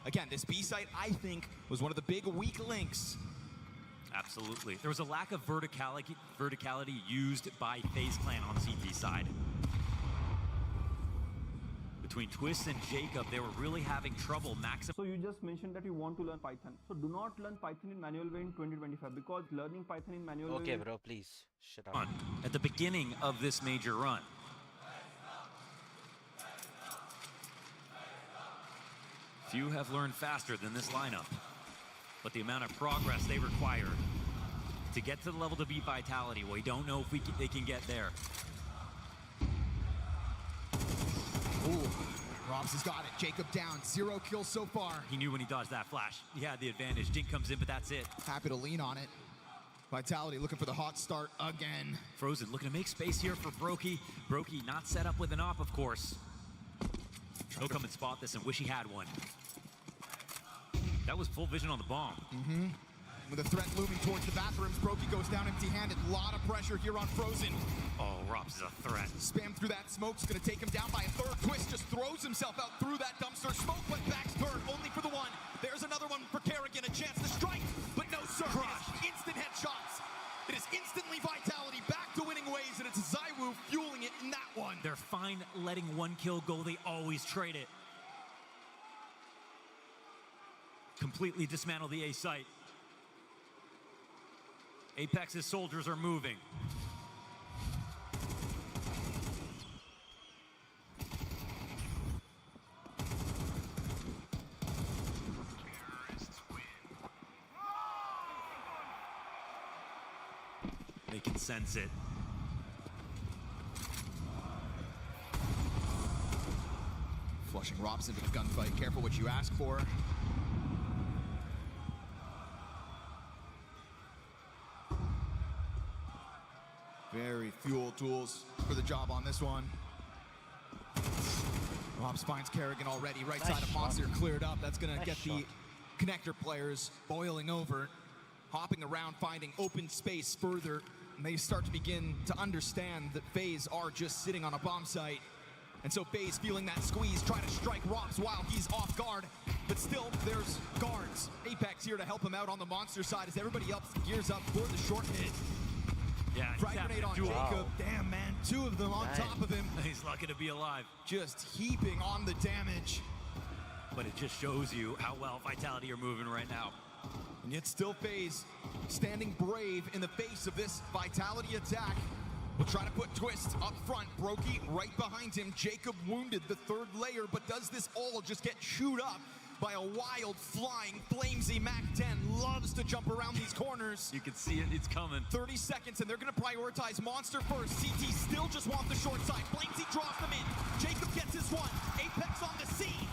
Again, this B site, I think, was one of the big weak links. Absolutely. There was a lack of verticality used by FaZe Clan on CT side. Between Twist and Jacob, they were really having trouble maximizing. So you just mentioned that you want to learn Python. So do not learn Python in manual way in 2025 because learning Python in manual way... Okay, bro, please. Shut up. At the beginning of this major run. Few have learned faster than this lineup, but the amount of progress they require to get to the level to beat Vitality, we don't know if they can get there. Ooh, Robs has got it. Jacob down, 0 kills so far. He knew when he dodged that flash. He had the advantage. Dink comes in, but that's it. Happy to lean on it. Vitality looking for the hot start again. Frozen looking to make space here for Brokey. Brokey not set up with an op, of course. He'll come and spot this and wish he had one. That was full vision on the bomb. With a threat looming towards the bathrooms, Brokey goes down empty-handed. A lot of pressure here on Frozen. Oh, Robs is a threat. Spam through that smoke's gonna take him down by a third. Twist just throws himself out through that dumpster. Smoke went back's turn, only for the one. There's another one for Kerrigan, a chance to strike, but no sir. It is instant headshots. It is instantly Vitality back to winning ways, and it's ZywOo fueling it in that one. They're fine letting one kill go. They always trade it. Completely dismantle the A site. Apex's soldiers are moving. They can sense it. Flushing Robs into the gunfight. Careful what you ask for. Very fuel tools for the job on this one. Robs finds Kerrigan already. Right side of Monster cleared up. That's going to get the connector players boiling over. hopping around, finding open space further, and they start to begin to understand that FaZe are just sitting on a bomb site. And so FaZe feeling that squeeze, try to strike Rops while he's off guard. But still, there's guards. Apex here to help him out on the monster side as everybody else gears up for the short hit. Yeah, Frag grenade on Jacob. Wow. Damn, man. 2 of them on top of him. He's lucky to be alive. Just heaping on the damage. But it just shows you how well Vitality are moving right now. And yet still FaZe standing brave in the face of this Vitality attack. We'll try to put Twist up front. Brokey right behind him. Jacob wounded the 3rd layer, but does this all just get chewed up by a wild, flying, flamesy MAC-10? Loves to jump around these corners. You can see it, it's coming. 30 seconds, and they're going to prioritize Monster first. CT still just want the short side. Flamesy draws them in. Jacob gets his one. Apex on the scene.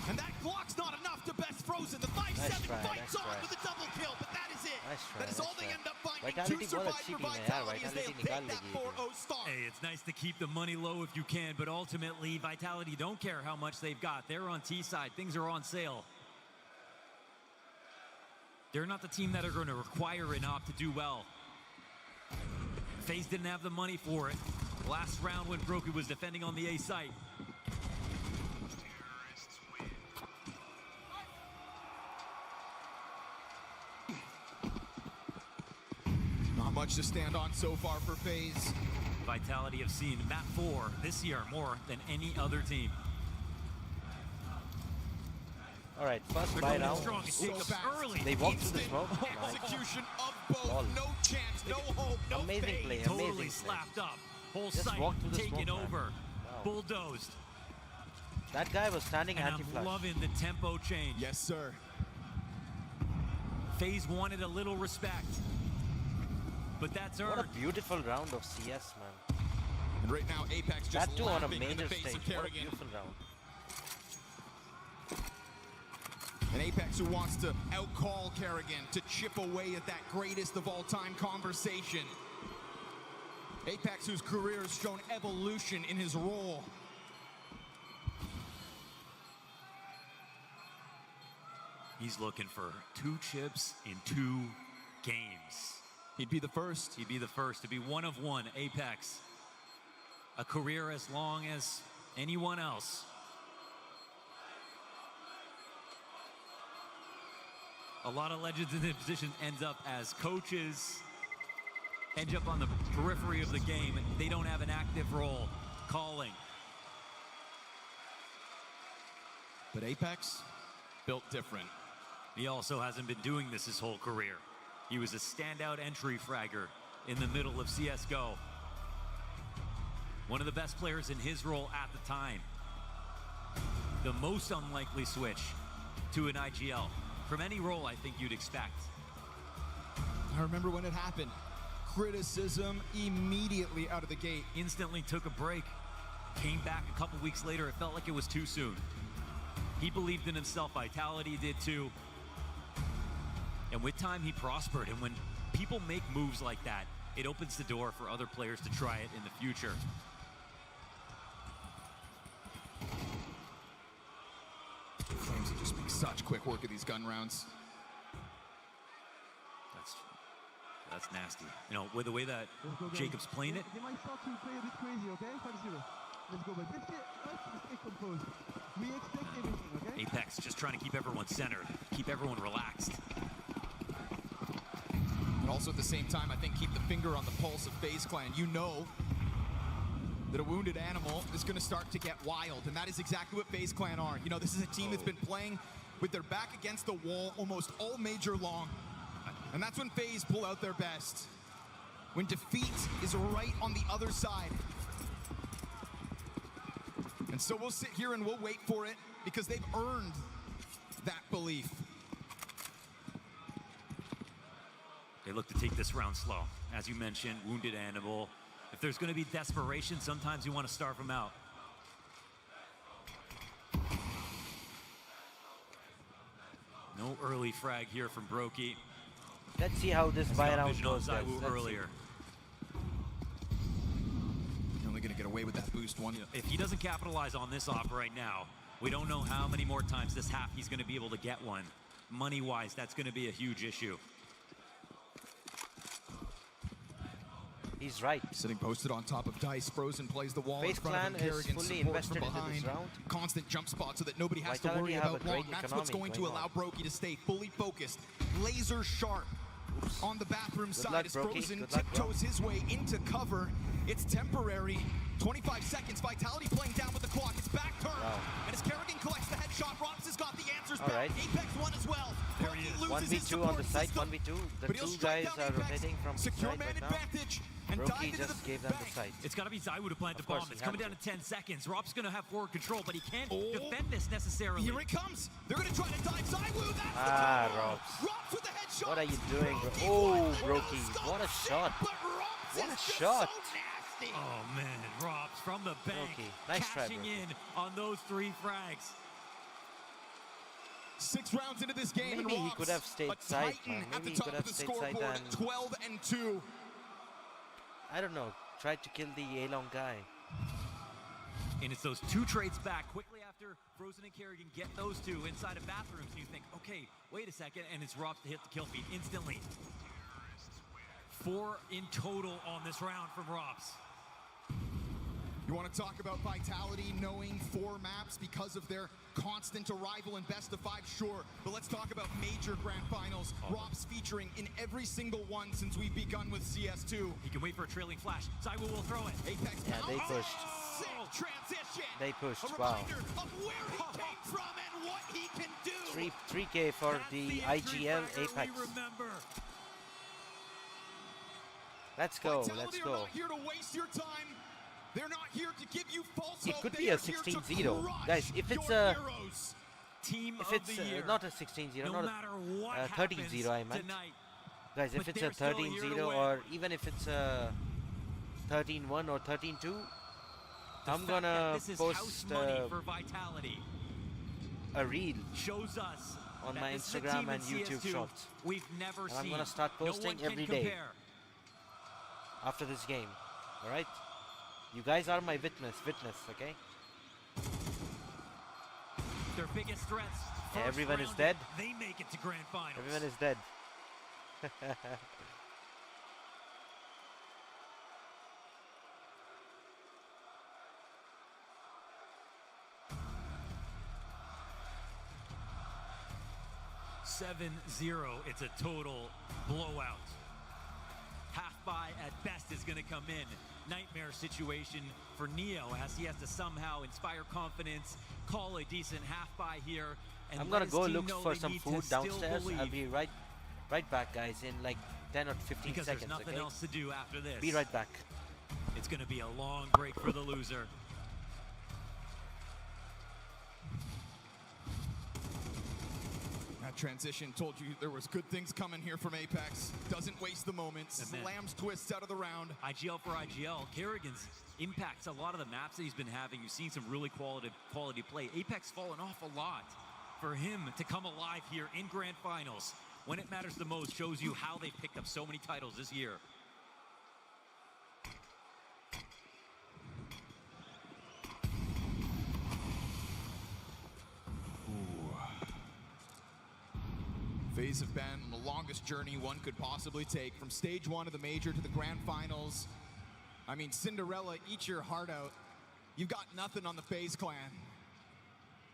And that Glock's not enough to best Frozen. The 5-7 fights on with a double kill, but that is it. That is all they end up finding. 2 survive for Vitality as they'll take that 4-0 start. Hey, it's nice to keep the money low if you can, but ultimately, Vitality don't care how much they've got. They're on T-side. Things are on sale. They're not the team that are going to require an op to do well. FaZe didn't have the money for it. Last round when Brokey was defending on the A site. Not much to stand on so far for FaZe. Vitality have seen map 4 this year more than any other team. All right, first buy now. So early. They walked through the smoke. Execution of both. No chance, no hope, no amazing faith. play. Totally Amazing slapped up. Whole Just site walked through the taken smoke, over. Wow. Bulldozed. That guy was standing And anti-flash. I'm loving the tempo change. Yes, sir. FaZe wanted a little respect. But that's earned. What a beautiful round of CS, man. And right now, Apex just that too on a laughing in the major face stage. of What a Kerrigan. beautiful round. An Apex who wants to outcall Kerrigan, to chip away at that greatest of all time conversation. Apex whose career has shown evolution in his role. He's looking for 2 chips in 2 games. He'd be the first. He'd be the first to be 1 of 1, Apex. A career as long as anyone else. A lot of legends in this position ends up as coaches, end up on the periphery of the game. They don't have an active role calling. But Apex, built different. He also hasn't been doing this his whole career. He was a standout entry fragger in the middle of CSGO. One of the best players in his role at the time. The most unlikely switch to an IGL. From any role I think you'd expect. I remember when it happened. Criticism immediately out of the gate. Instantly took a break. Came back a couple weeks later. It felt like it was too soon. He believed in himself. Vitality did too. And with time, he prospered. And when people make moves like that, it opens the door for other players to try it in the future. Flames just make such quick work of these gun rounds. That's nasty. You know, with the way that Jacob's playing it. They might start to play a bit crazy, okay? 5-0. Let's go, but let's stay composed. We expect everything, okay? Apex just trying to keep everyone centered, keep everyone relaxed. But also at the same time, I think keep the finger on the pulse of FaZe Clan. You know that a wounded animal is going to start to get wild, and that is exactly what FaZe Clan are. You know, this is a team that's been playing with their back against the wall almost all major long, and that's when FaZe pull out their best. When defeat is right on the other side. And so we'll sit here and we'll wait for it because they've earned that belief. They look to take this round slow. As you mentioned, wounded animal. If there's going to be desperation, sometimes you want to starve them out. No early frag here from Brokey. Let's see how this buy round goes. Earlier. You're only going to get away with that boost one. If he doesn't capitalize on this offer right now, we don't know how many more times this half he's going to be able to get one. Money-wise, that's going to be a huge issue. He's right. Sitting posted on top of Dice, Frozen plays the wall FaZe in front Clan of him. is Kerrigan fully supports from invested into this behind. round. Constant jump spot so that nobody has to Vitality worry have a about long. great That's what's going to economy allow Brokey to stay fully focused, laser sharp. On the bathroom side luck, as Brokey. Frozen Good luck, tiptoes his way into cover. It's temporary. 25 seconds. Vitality playing down with the clock. It's back turn. Wow. And as Kerrigan collects the headshot, Robs has got the answers All back. right. Apex won as well. There he is. 1v2 on the side, 1v2. The two guys are rotating from secure side man right now. advantage. And Brokey just gave them the side. It's got to be ZywOo to plant the Of course, bomb. It's he coming had down to 10 seconds. Rob's going to have forward control, but he can't defend this necessarily. Here it comes. They're going to try to dive ZywOo. That's Ah, the Robs. Robs with the headshot. What are you doing, bro? Oh, Brokey. What a shot. What a shot. Oh man, Robs from the bank, Brokey. Nice try, cashing Brokey. in on those 3 frags. 6 rounds into this game, Maybe and he could have stayed a side, titan man. at Maybe the he top could of have the stayed side scoreboard, and 12-2. I don't know. Tried to kill the A-long guy. And it's those 2 trades back quickly after Frozen and Kerrigan get those 2 inside of bathrooms. And you think, okay, wait a second, and it's Robs to hit the kill feed instantly. 4 in total on this round from Robs. You want to talk about Vitality knowing 4 maps because of their constant arrival in best of 5, sure. But let's talk about major grand finals. Robs featuring in every single one since we've begun with CS2. He can wait for a trailing flash. ZywOo will throw it. Apex Yeah, they pushed. Sick transition. They pushed. A Wow. reminder of where he came from and what he can do. 3K for the IGL Apex. Remember. Let's go. Vitality Let's are go. not here to waste your time. They're not here to give you false It hope. could They be a are here to 16-0. crush Guys, if it's your a... heroes. Team If of it's the year. not a 16-0, No not matter what a 13-0, I meant. tonight. Guys, if But it's a they're still here to 13-0 win. or even if it's a 13-1 or 13-2, I'm gonna This is post house money for Vitality. a reel Shows us on that my this is a Instagram team and in YouTube CS2 shorts. We've never And seen. I'm gonna start posting no one every can day compare. after this game. All right, you guys are my witness, okay? Their biggest threats. Yeah, first everyone is round, dead. They make it to grand finals. Everyone is dead. $7-0. It's a total blowout. Half buy at best is going to come in. Nightmare situation for Neo as he has to somehow inspire confidence, call a decent half buy here. And I'm let gonna his go team look know for they some need to food still downstairs. I'll believe. be right back, guys, in like 10 or 15 Because seconds. there's nothing Okay? else to do after this. Be right back. It's going to be a long break for the loser. That transition told you there was good things coming here from Apex. Doesn't waste the moments. And then- Slams twists out of the round. IGL for IGL. Kerrigan's impacts a lot of the maps that he's been having. You've seen some really quality play. Apex fallen off a lot. For him to come alive here in grand finals when it matters the most shows you how they picked up so many titles this year. FaZe have been on the longest journey one could possibly take, from stage 1 of the major to the grand finals. I mean, Cinderella, eat your heart out. You've got nothing on the FaZe clan.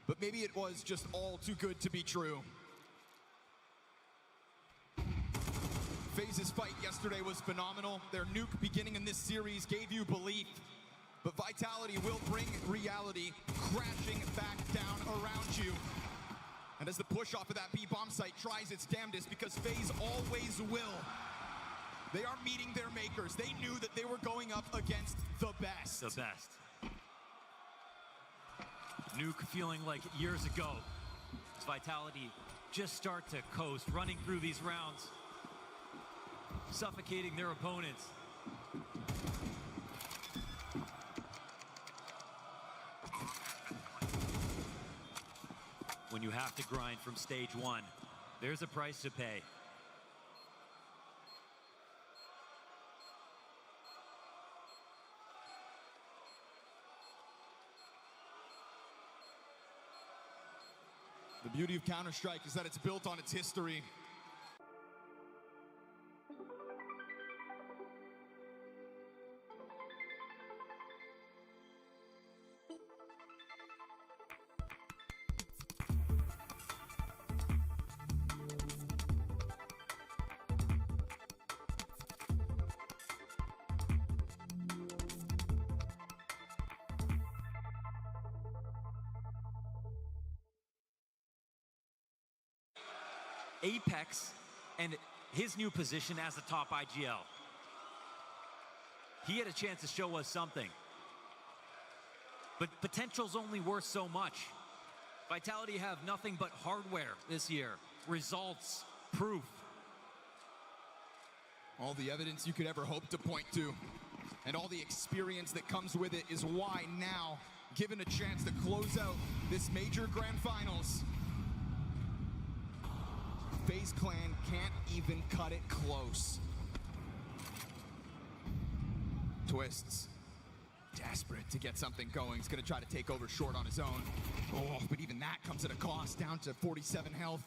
But maybe it was just all too good to be true. FaZe's fight yesterday was phenomenal. Their nuke beginning in this series gave you belief. But Vitality will bring reality crashing back down around you. And as the push off of that B-bomb site tries its damnedest, because FaZe always will, they are meeting their makers. They knew that they were going up against the best. The best. Nuke feeling like years ago. As Vitality just start to coast, running through these rounds, suffocating their opponents. When you have to grind from stage 1, there's a price to pay. The beauty of Counter-Strike is that it's built on its history. Apex and his new position as the top IGL. He had a chance to show us something. But potential's only worth so much. Vitality have nothing but hardware this year. Results, proof. All the evidence you could ever hope to point to, and all the experience that comes with it is why now, given a chance to close out this major grand finals, FaZe Clan can't even cut it close. Twists. Desperate to get something going. He's gonna try to take over short on his own. Oh, but even that comes at a cost, down to 47 health.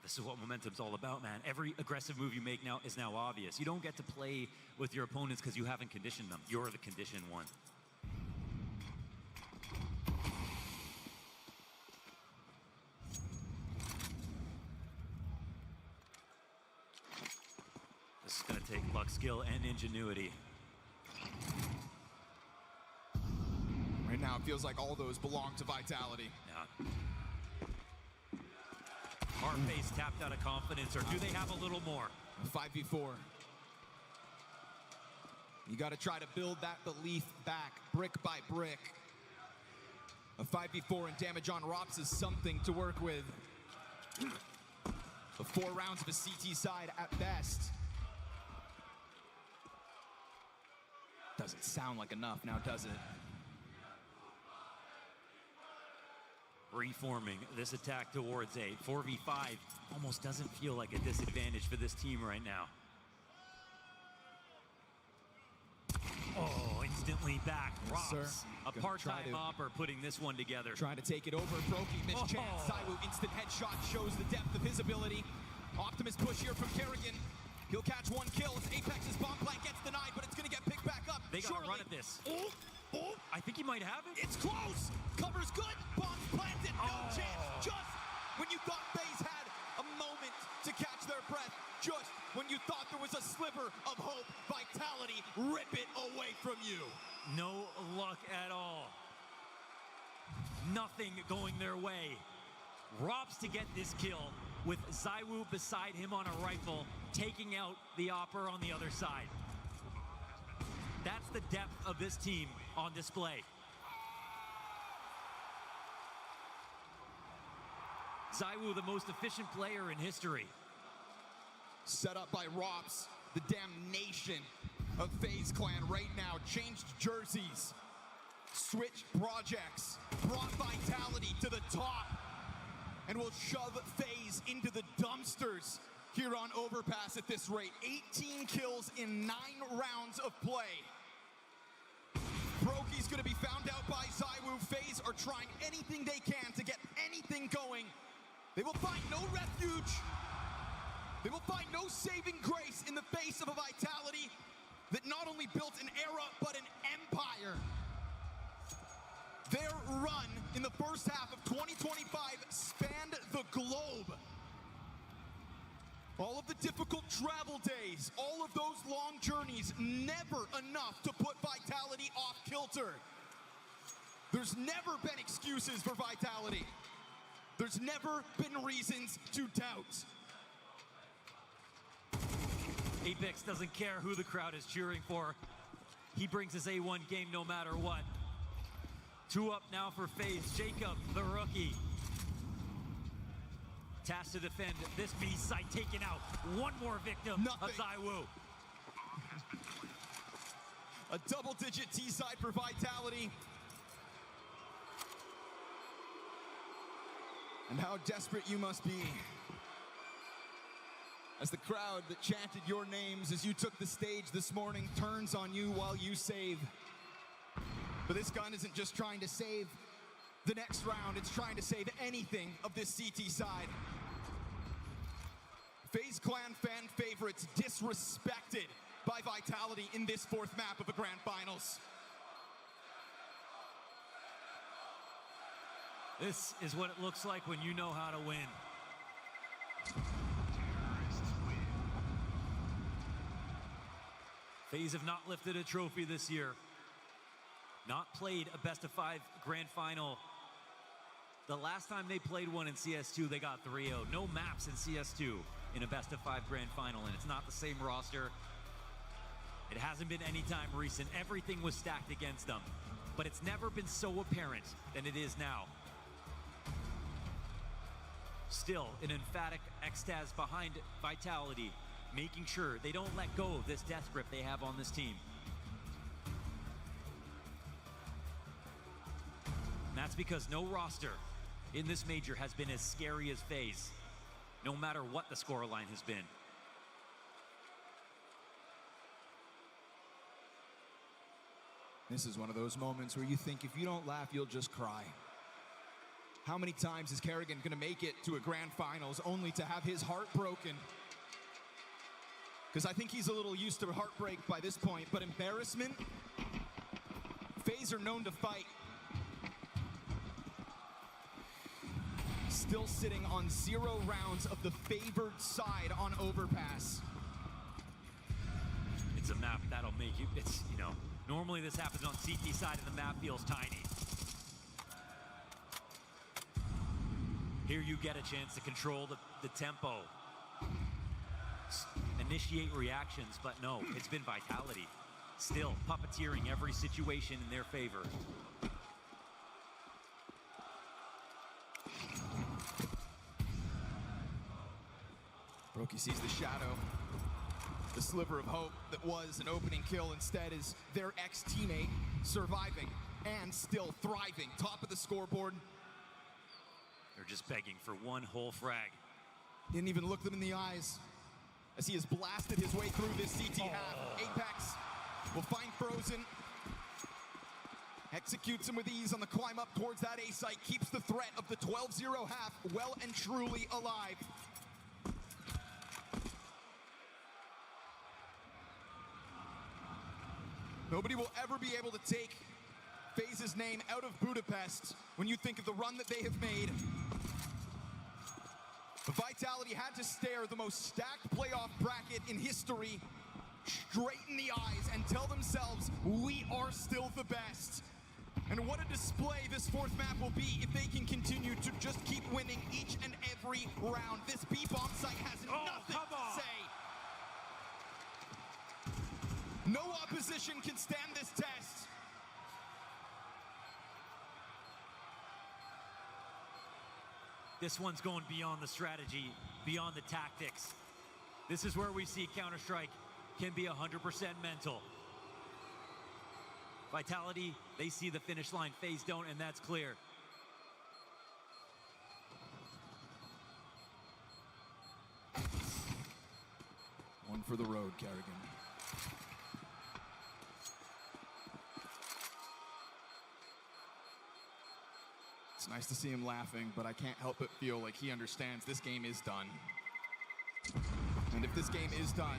This is what momentum's all about, man. Every aggressive move you make now is now obvious. You don't get to play with your opponents because you haven't conditioned them. You're the conditioned one. This is gonna take luck, skill, and ingenuity. Right now, it feels like all those belong to Vitality. Yeah. Hardface tapped out of confidence, or do they have a little more? 5v4. You got to try to build that belief back, brick by brick. A 5v4 and damage on Rops is something to work with. The 4 rounds of a CT side at best. Doesn't sound like enough now, does it? Reforming this attack towards a 4v5 almost doesn't feel like a disadvantage for this team right now. Oh, instantly back. Rops, a part-time hopper putting this one together. Trying to take it over. Brokey missed chance. Zywoo instant headshot shows the depth of his ability. Optimus push here from Kerrigan. He'll catch 1 kill as Apex's bomb plant gets denied, but it's going to get picked back up. They got to run at this. Oh, I think he might have it. It's close. Cover's good. Bombs planted. No chance. Just when you thought FaZe had a moment to catch their breath, just when you thought there was a sliver of hope, Vitality rip it away from you. No luck at all. Nothing going their way. Rops to get this kill with Zywoo beside him on a rifle, taking out the Opper on the other side. That's the depth of this team on display. Zywoo, the most efficient player in history. Set up by Rops, the damnation of FaZe Clan right now. Changed jerseys, switched projects, brought Vitality to the top, and will shove FaZe into the dumpsters here on Overpass at this rate. 18 kills in 9 rounds of play. Brokey's gonna be found out by Zywoo. FaZe are trying anything they can to get anything going. They will find no refuge. They will find no saving grace in the face of a Vitality that not only built an era, but an empire. Their run in the first half of 2025 spanned the globe. All of the difficult travel days, all of those long journeys, never enough to put Vitality off kilter. There's never been excuses for Vitality. There's never been reasons to doubt. Apex doesn't care who the crowd is cheering for. He brings his A1 game no matter what. 2 up now for FaZe. Jacob, the rookie. Tasked to defend this B site, taking out one more victim of Zywoo. A double-digit T-side for Vitality. And how desperate you must be. As the crowd that chanted your names as you took the stage this morning turns on you while you save. But this gun isn't just trying to save the next round, it's trying to save anything of this CT side. FaZe Clan fan favorites disrespected by Vitality in this 4th map of the Grand Finals. This is what it looks like when you know how to win. FaZe have not lifted a trophy this year. Not played a best-of-5 grand final The last time they played one in CS2, they got 3-0. No maps in CS2 in a best-of-5 grand final, and it's not the same roster. It hasn't been any time recent. Everything was stacked against them, but it's never been so apparent than it is now. Still, an emphatic Xtaz behind Vitality, making sure they don't let go of this death grip they have on this team. And that's because no roster in this major has been as scary as FaZe, no matter what the scoreline has been. This is one of those moments where you think if you don't laugh, you'll just cry. How many times is Kerrigan going to make it to a grand finals only to have his heart broken? Because I think he's a little used to heartbreak by this point, but embarrassment? FaZe are known to fight. Still sitting on 0 rounds of the favored side on Overpass. It's a map that'll make you, normally this happens on CT side and the map feels tiny. Here you get a chance to control the tempo. Initiate reactions, but no, it's been Vitality. Still puppeteering every situation in their favor. Brokey sees the shadow. The sliver of hope that was an opening kill instead is their ex-teammate surviving and still thriving. Top of the scoreboard. They're just begging for one whole frag. Didn't even look them in the eyes as he has blasted his way through this CT half. Apex will find Frozen. Executes him with ease on the climb up towards that A site. Keeps the threat of the 12-0 half well and truly alive. Nobody will ever be able to take FaZe's name out of Budapest when you think of the run that they have made. Vitality had to stare the most stacked playoff bracket in history straight in the eyes and tell themselves, we are still the best. And what a display this fourth map will be if they can continue to just keep winning each and every round. This B-bomb site has nothing to say. No opposition can stand this test. This one's going beyond the strategy, beyond the tactics. This is where we see Counter-Strike can be 100% mental. Vitality, they see the finish line. FaZe don't, and that's clear. One for the road, Kerrigan. It's nice to see him laughing, but I can't help but feel like he understands this game is done. And if this game is done,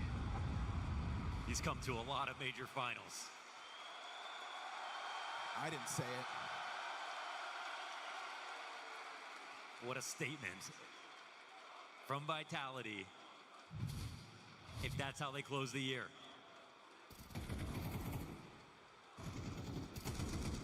he's come to a lot of major finals. I didn't say it. What a statement from Vitality, if that's how they close the year.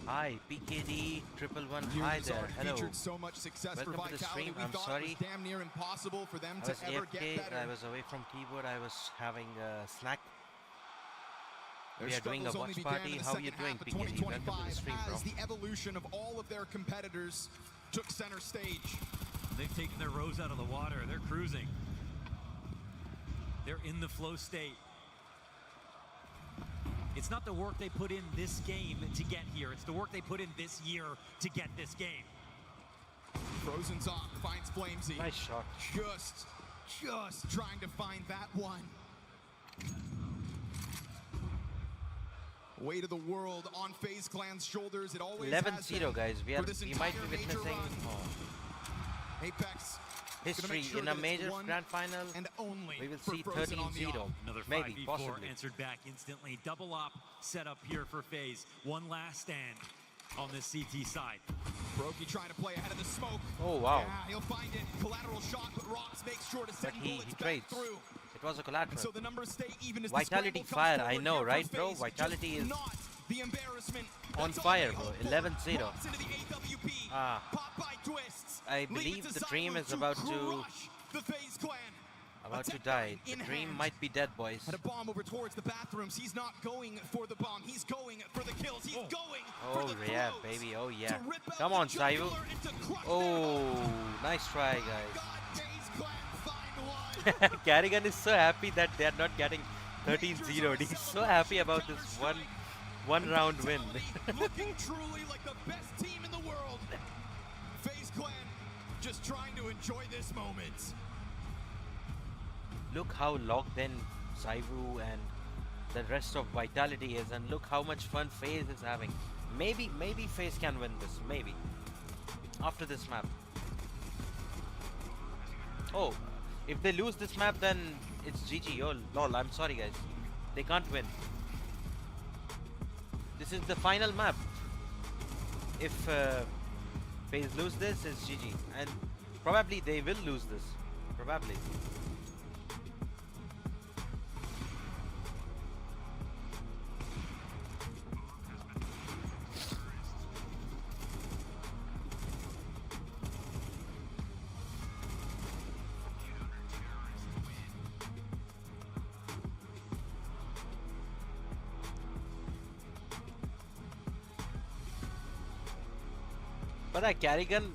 Hi, BKD 111. Hi there. Hello. Featured so much success Welcome for to the Vitality. stream. We I'm thought sorry. it was damn near impossible for them I to was ever AFK. get better. I was away from keyboard. I was having a snack. Their We are doing a struggles only watch began party. in the How are you second doing, half of BKD? Welcome to the 2025 stream, bro. as the evolution of all of their competitors took center stage. They've taken their rows out of the water. They're cruising. They're in the flow state. It's not the work they put in this game to get here. It's the work they put in this year to get this game. Frozen's off, finds Flamesy. Nice shot. Just trying to find that one. Weight of the world on FaZe Clan's shoulders. It always 11-0, guys. We might be entire witnessing Apex history sure in a that it's major one grand final. and only We will for see Frozen on the 13-0. off. Another Maybe, 5v4 possibly. answered back instantly. Double op set up here for FaZe. One last stand on this CT side. Brokey trying to play ahead of the smoke. Oh, wow. Yeah, he'll find it. Collateral shot, but Rox makes sure to send But he bullets back trades. through. It was a collateral. And so the numbers stay even as Vitality the fire, scramble I comes know, forward right, here bro? for FaZe, Vitality just is not The embarrassment. On fire, bro. 11-0. Ah. I believe the dream is about to die. The dream might be dead, boys. Had a bomb over towards the bathrooms. He's not going for the bomb. He's going for the kills. He's going for the yeah, baby. Oh, yeah. Come on, Saivu. Oh, nice try, guys. Carrigan is so happy that they are not getting 13-0. He's so happy about this one round win. Looking truly like the best team in the world. FaZe Clan just trying to enjoy this moment. Look how locked in Saivu and the rest of Vitality is, and look how much fun FaZe is having. Maybe FaZe can win this. Maybe after this map. Oh, if they lose this map, then it's GG. Oh lol, I'm sorry, guys. They can't win. This is the final map. If FaZe lose this, it's GG, and probably they will lose this. Probably. But Carrigan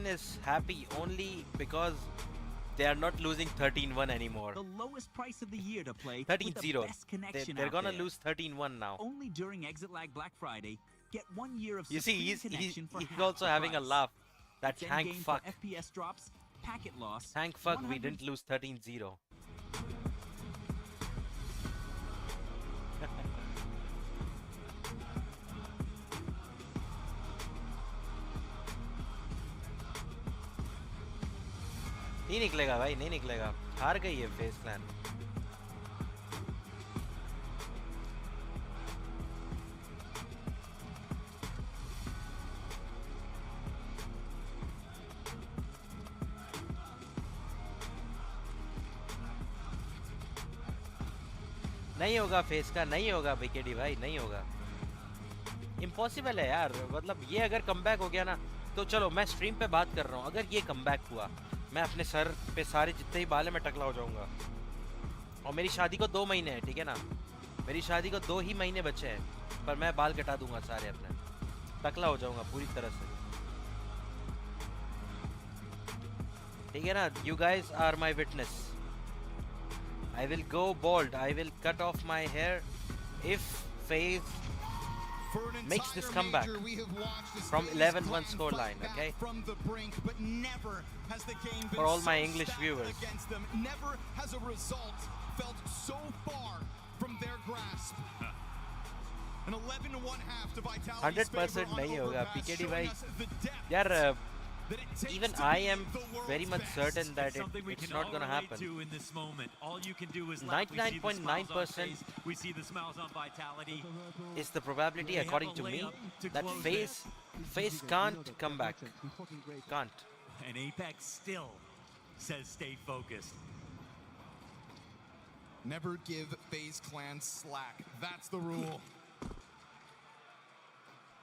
is happy only because they are not losing 13-1 anymore. The lowest price of the year to play. 13-0. They're gonna lose 13-1 now. Only during Exit Lag Black Friday, get 1 year of. You see, he's for also having a laugh. That thank fuck. FPS drops, packet loss. Thank fuck we didn't lose 13-0. नहीं निकलेगा भाई, नहीं निकलेगा. हार गई है FaZe Clan. नहीं होगा FaZe का, नहीं होगा BKD भाई, नहीं होगा. इम्पॉसिबल है यार. मतलब ये अगर कमबैक हो गया ना, तो चलो मैं स्ट्रीम पे बात कर रहा हूँ. अगर ये कमबैक हुआ, मैं अपने सर पे सारे जितने ही बाल है मैं टकला हो जाऊंगा. और मेरी शादी को 2 महीने हैं, ठीक है ना. मेरी शादी को 2 ही महीने बचे हैं, पर मैं बाल कटा दूंगा सारे अपने. टकला हो जाऊंगा पूरी तरह से. ठीक है ना. You guys are my witness. I will go bald. I will cut off my hair if FaZe makes this comeback from 11-1 scoreline, okay? For all my English viewers. Never has a result felt so far from their grasp. An 11-1 half to Vitality's 100% नहीं होगा PKD भाई. यार even I am very much certain that it's not going to happen. 99.9% is the probability, according to me, that FaZe can't come back. Can't. And Apex still says stay focused. Never give FaZe Clan slack. That's the rule.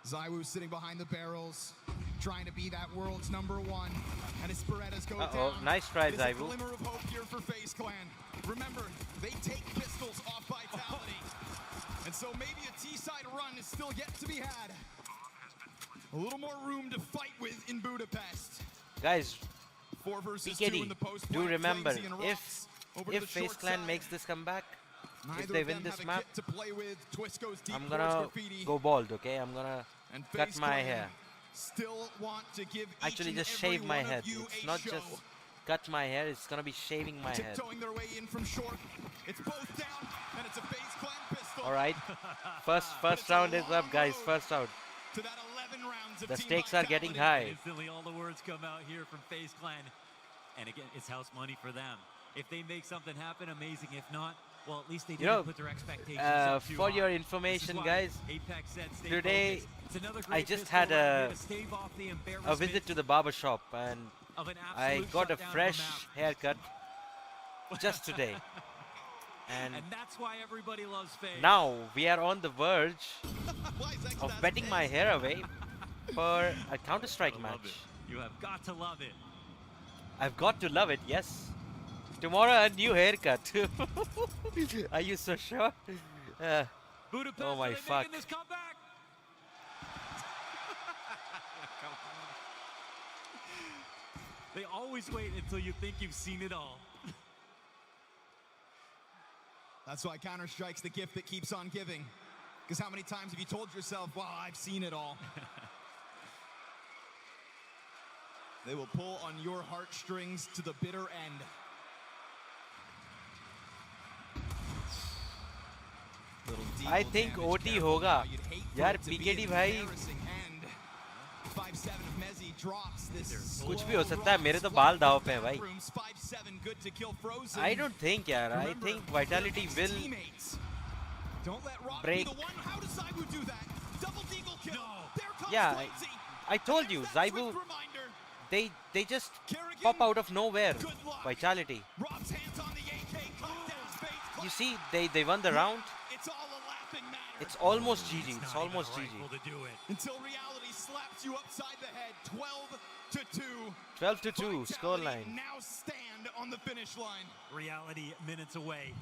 Zywoo sitting behind the barrels, trying to be that world's #1, and his Berettas go down. Nice try, Zywoo. There's a glimmer of hope here for FaZe Clan. Remember, they take pistols off Vitality, and so maybe a T-side run is still yet to be had. A little more room to fight with in Budapest. Guys, 4 versus 2 PKD, in the post. do remember, if FaZe Clan makes this comeback, if they win this map, I'm gonna go bald, okay? I'm gonna cut my hair. Still want to give Actually, just shave my head. It's not just cut my hair, it's gonna be shaving my head. Tiptoeing their way in from short. It's both down, and it's a FaZe Clan pistol. Alright. First round is up, guys. First round. To that 11 rounds of the stakes are getting high. Instantly, all the words come out here from FaZe Clan. And again, it's house money for them. If they make something happen, amazing. If not, well, at least they didn't put their expectations up too for high. your information, guys, Apex said stay today focused. I just had a visit to the barber shop, and I got a fresh haircut just today. And that's why everybody loves FaZe. now we are on the verge of betting my hair away for a Counter-Strike match. You have got to love it. I've got to love it, yes. Tomorrow a new haircut. Are you so sure? Budapest, oh my fuck. This comeback? They always wait until you think you've seen it all. That's why Counter-Strike's the gift that keeps on giving. Because how many times have you told yourself, wow, I've seen it all? They will pull on your heartstrings to the bitter end. I think OT होगा. यार PKD भाई कुछ भी हो सकता है. मेरे तो बाल दाव पे हैं भाई. I don't think यार. I think Vitality will break. Yeah, I told you, Zaibu. They just pop out of nowhere. Vitality. You see, they won the round. It's almost GG. It's almost GG. Until reality slaps you upside the head. 12-2. 12-2 scoreline. Now stand on the finish line. Reality minutes away.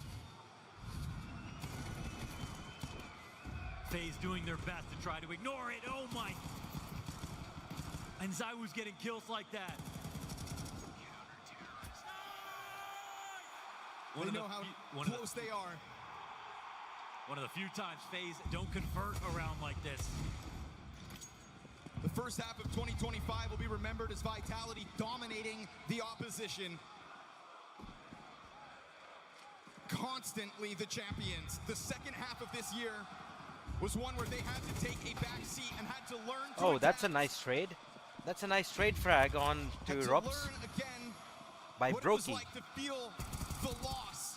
FaZe doing their best to try to ignore it. Oh my. And Zaiwu's getting kills like that. They know how close they are. One of the few times FaZe don't convert around like this. The first half of 2025 will be remembered as Vitality dominating the opposition. Constantly the champions. The second half of this year was one where they had to take a back seat and had to learn to Oh, that's a nice trade. That's a nice trade frag on to Robs by Brokey. Like to feel the loss.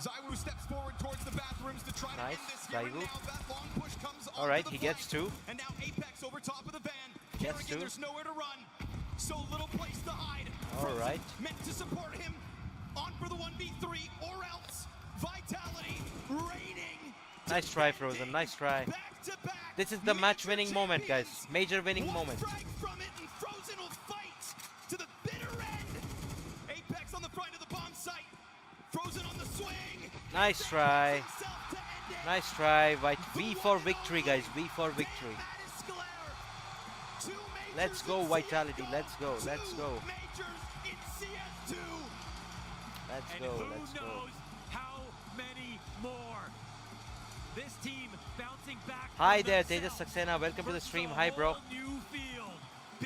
Zaiwu steps forward towards the bathrooms to try to end this here, and now that long push comes All right, he gets two. And now Apex over top of the van. Gets two. There's nowhere to run. So little place to hide. All right. Meant to support him on for the 1v3 or else Vitality raiding. Nice try, Frozen. Nice try. This is the match-winning moment, guys. Major winning moment. From it, and Frozen will fight to the bitter end. Apex on the front of the bomb site. Frozen on the swing. Nice try. Nice try. V for victory, guys. V for victory. Let's go, Vitality. Let's go. Let's go. Let's go. Let's go. How many more? This team bouncing back. Hi there, Tejas Saxena. Welcome to the stream. Hi, bro.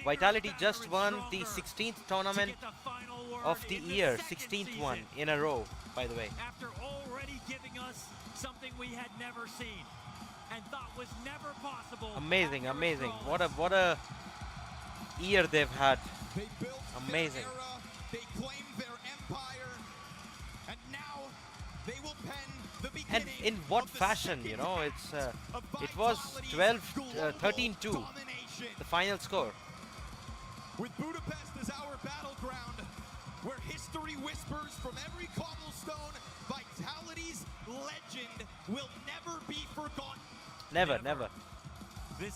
Vitality just won the 16th tournament of the year. 16th one in a row, by the way. After already giving us something we had never seen and thought was never possible. Amazing, amazing. What a year they've had. Amazing. They claimed their empire, and now they will pen the beginning. And in what fashion, you know? It was 13-2, the final score. With Budapest as our battleground, where history whispers from every cobblestone, Vitality's legend will never be forgotten. Never, never.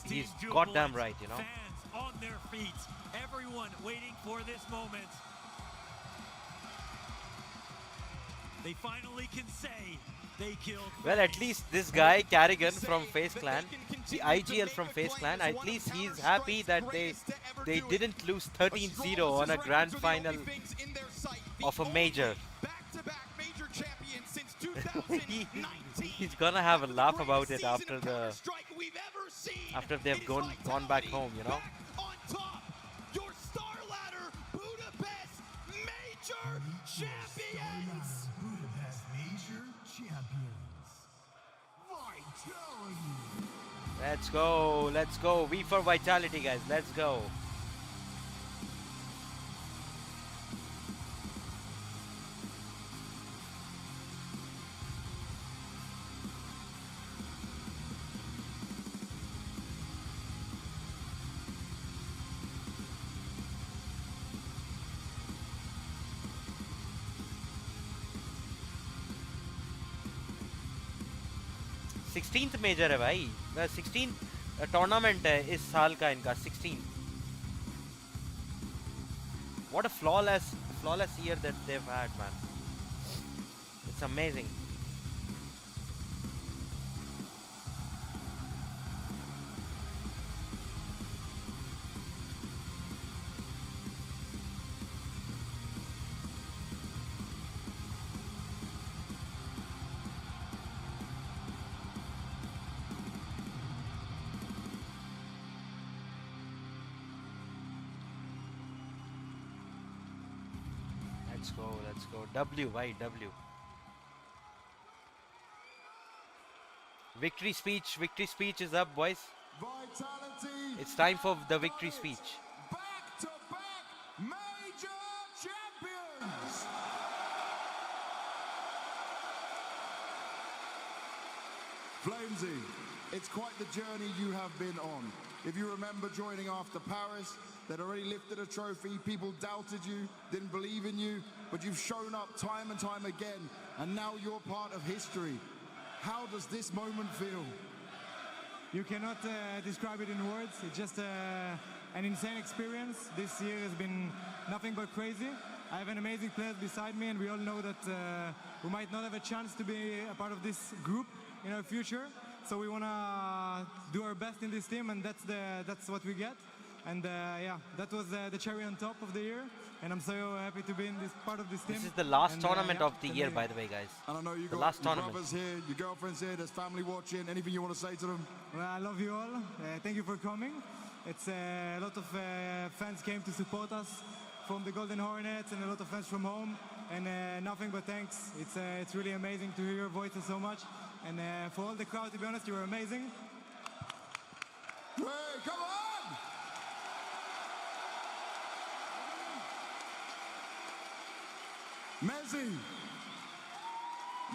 He's goddamn right, you know. Fans on their feet, everyone waiting for this moment. They finally can say they killed. Well, at least this guy, Carrigan from FaZe Clan, the IGL from FaZe Clan, at least he's happy that they didn't lose 13-0 on a grand final of a major. He's gonna have a laugh about it after they've gone back home, you know. Your star ladder, Budapest Major Champions. Budapest Major Champions. Vitality. Let's go. V for Vitality, guys. Let's go. 16th major है भाई, 16th tournament है इस साल का इनका 16th. What a flawless year that they've had, man. It's amazing. Let's go. W, why W? Victory speech is up, boys. Vitality. It's time for the victory speech. Back-to-back major champions. Flamesy, it's quite the journey you have been on. If you remember joining after Paris, they'd already lifted a trophy, people doubted you, didn't believe in you, but you've shown up time and time again, and now you're part of history. How does this moment feel? You cannot describe it in words. It's just an insane experience. This year has been nothing but crazy. I have an amazing player beside me, and we all know that we might not have a chance to be a part of this group in our future. So we want to do our best in this team, and that's what we get. And yeah, that was the cherry on top of the year, and I'm so happy to be in this part of this team. This is the last tournament of the year, by the way, guys. And I know you got last your tournament. brothers here, your girlfriends here, there's family watching. Anything you want to say to them? Well, I love you all. Thank you for coming. It's a lot of fans came to support us from the Golden Hornets, and a lot of fans from home. And nothing but thanks. It's really amazing to hear your voices so much. And for all the crowd, to be honest, you were amazing. Hey, come on! Messi,